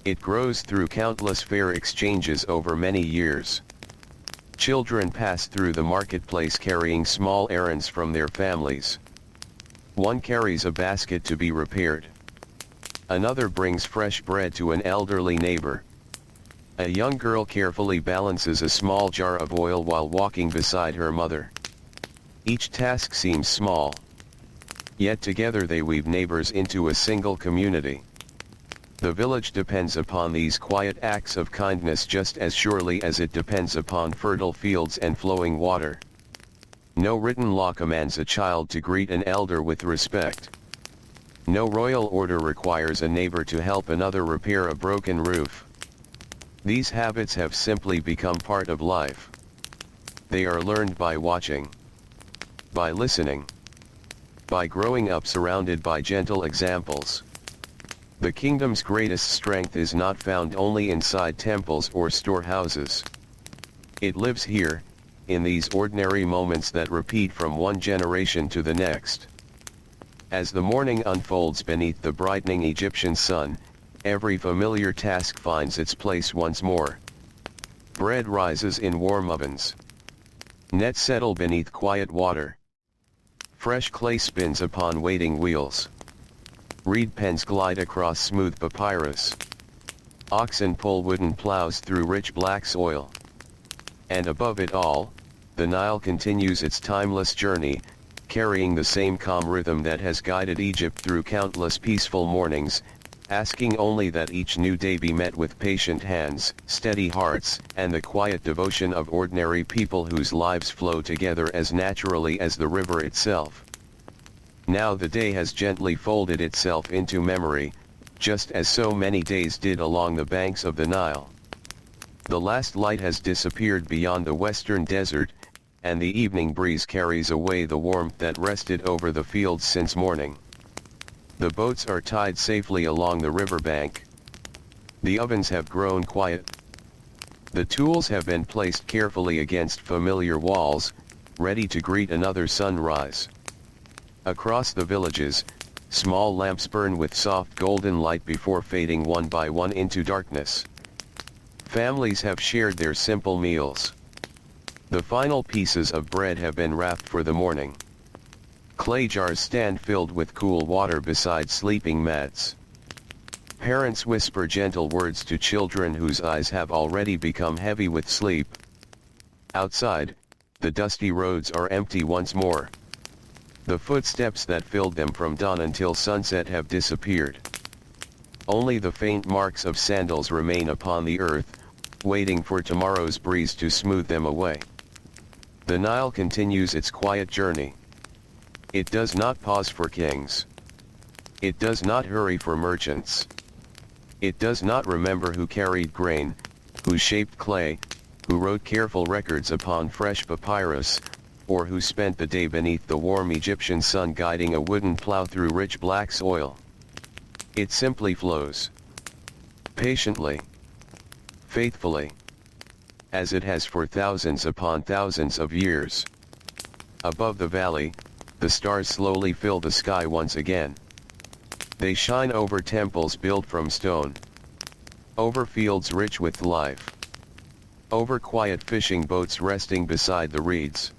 It grows through countless fair exchanges over many years. Children pass through the marketplace carrying small errands from their families. One carries a basket to be repaired. Another brings fresh bread to an elderly neighbor. A young girl carefully balances a small jar of oil while walking beside her mother. Each task seems small. Yet together they weave neighbors into a single community. The village depends upon these quiet acts of kindness just as surely as it depends upon fertile fields and flowing water. No written law commands a child to greet an elder with respect. No royal order requires a neighbor to help another repair a broken roof. These habits have simply become part of life. They are learned by watching, by listening, by growing up surrounded by gentle examples. The kingdom's greatest strength is not found only inside temples or storehouses. It lives here, in these ordinary moments that repeat from one generation to the next. As the morning unfolds beneath the brightening Egyptian sun, every familiar task finds its place once more. Bread rises in warm ovens. Nets settle beneath quiet water. Fresh clay spins upon waiting wheels. Reed pens glide across smooth papyrus. Oxen pull wooden plows through rich black soil. And above it all, the Nile continues its timeless journey, carrying the same calm rhythm that has guided Egypt through countless peaceful mornings, asking only that each new day be met with patient hands, steady hearts, and the quiet devotion of ordinary people whose lives flow together as naturally as the river itself. Now the day has gently folded itself into memory, just as so many days did along the banks of the Nile. The last light has disappeared beyond the western desert, and the evening breeze carries away the warmth that rested over the fields since morning. The boats are tied safely along the riverbank. The ovens have grown quiet. The tools have been placed carefully against familiar walls, ready to greet another sunrise. Across the villages, small lamps burn with soft golden light before fading one by one into darkness. Families have shared their simple meals. The final pieces of bread have been wrapped for the morning. Clay jars stand filled with cool water beside sleeping mats. Parents whisper gentle words to children whose eyes have already become heavy with sleep. Outside, the dusty roads are empty once more. The footsteps that filled them from dawn until sunset have disappeared. Only the faint marks of sandals remain upon the earth, waiting for tomorrow's breeze to smooth them away. The Nile continues its quiet journey. It does not pause for kings. It does not hurry for merchants. It does not remember who carried grain, who shaped clay, who wrote careful records upon fresh papyrus, or who spent the day beneath the warm Egyptian sun guiding a wooden plow through rich black soil. It simply flows. Patiently. Faithfully. As it has for thousands upon thousands of years. Above the valley, the stars slowly fill the sky once again. They shine over temples built from stone. Over fields rich with life. Over quiet fishing boats resting beside the reeds.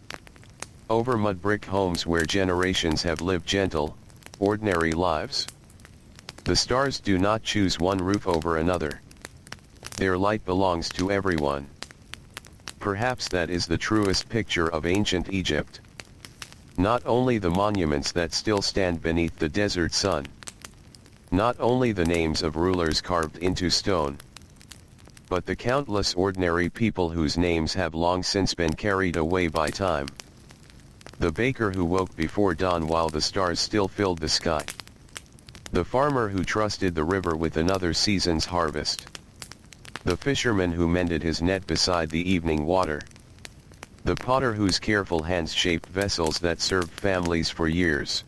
Over mud brick homes where generations have lived gentle, ordinary lives. The stars do not choose one roof over another. Their light belongs to everyone. Perhaps that is the truest picture of ancient Egypt. Not only the monuments that still stand beneath the desert sun. Not only the names of rulers carved into stone. But the countless ordinary people whose names have long since been carried away by time. The baker who woke before dawn while the stars still filled the sky. The farmer who trusted the river with another season's harvest. The fisherman who mended his net beside the evening water. The potter whose careful hands shaped vessels that served families for years.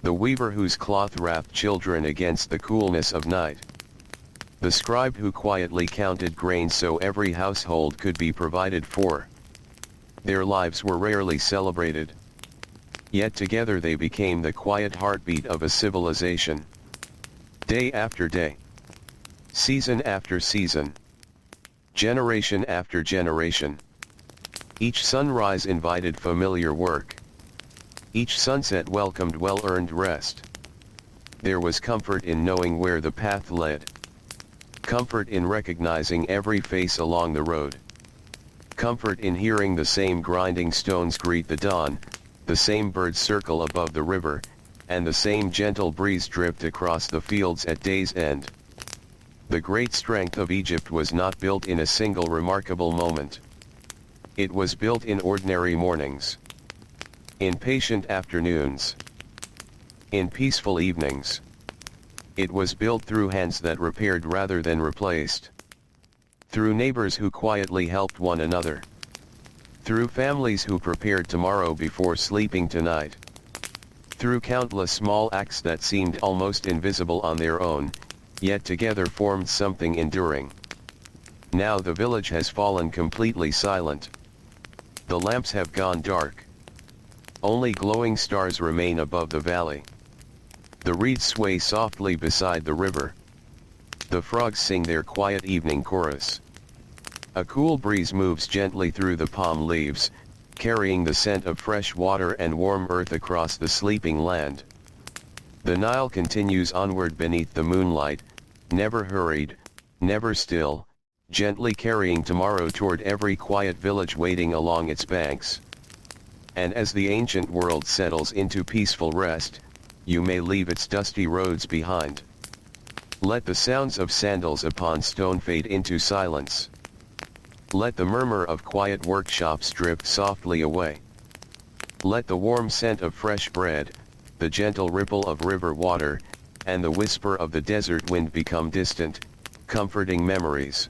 The weaver whose cloth wrapped children against the coolness of night. The scribe who quietly counted grain so every household could be provided for. Their lives were rarely celebrated. Yet together they became the quiet heartbeat of a civilization. Day after day. Season after season. Generation after generation. Each sunrise invited familiar work. Each sunset welcomed well-earned rest. There was comfort in knowing where the path led. Comfort in recognizing every face along the road. Comfort in hearing the same grinding stones greet the dawn, the same birds circle above the river, and the same gentle breeze drift across the fields at day's end. The great strength of Egypt was not built in a single remarkable moment. It was built in ordinary mornings. In patient afternoons. In peaceful evenings. It was built through hands that repaired rather than replaced. Through neighbors who quietly helped one another. Through families who prepared tomorrow before sleeping tonight. Through countless small acts that seemed almost invisible on their own, yet together formed something enduring. Now the village has fallen completely silent. The lamps have gone dark. Only glowing stars remain above the valley. The reeds sway softly beside the river. The frogs sing their quiet evening chorus. A cool breeze moves gently through the palm leaves, carrying the scent of fresh water and warm earth across the sleeping land. The Nile continues onward beneath the moonlight, never hurried, never still, gently carrying tomorrow toward every quiet village waiting along its banks. And as the ancient world settles into peaceful rest, you may leave its dusty roads behind. Let the sounds of sandals upon stone fade into silence. Let the murmur of quiet workshops drift softly away. Let the warm scent of fresh bread, the gentle ripple of river water, and the whisper of the desert wind become distant, comforting memories.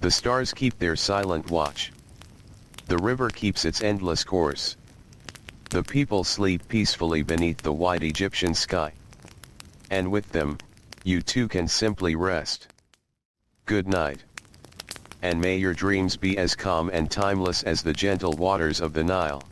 The stars keep their silent watch. The river keeps its endless course. The people sleep peacefully beneath the wide Egyptian sky. And with them, you too can simply rest. Good night. And may your dreams be as calm and timeless as the gentle waters of the Nile.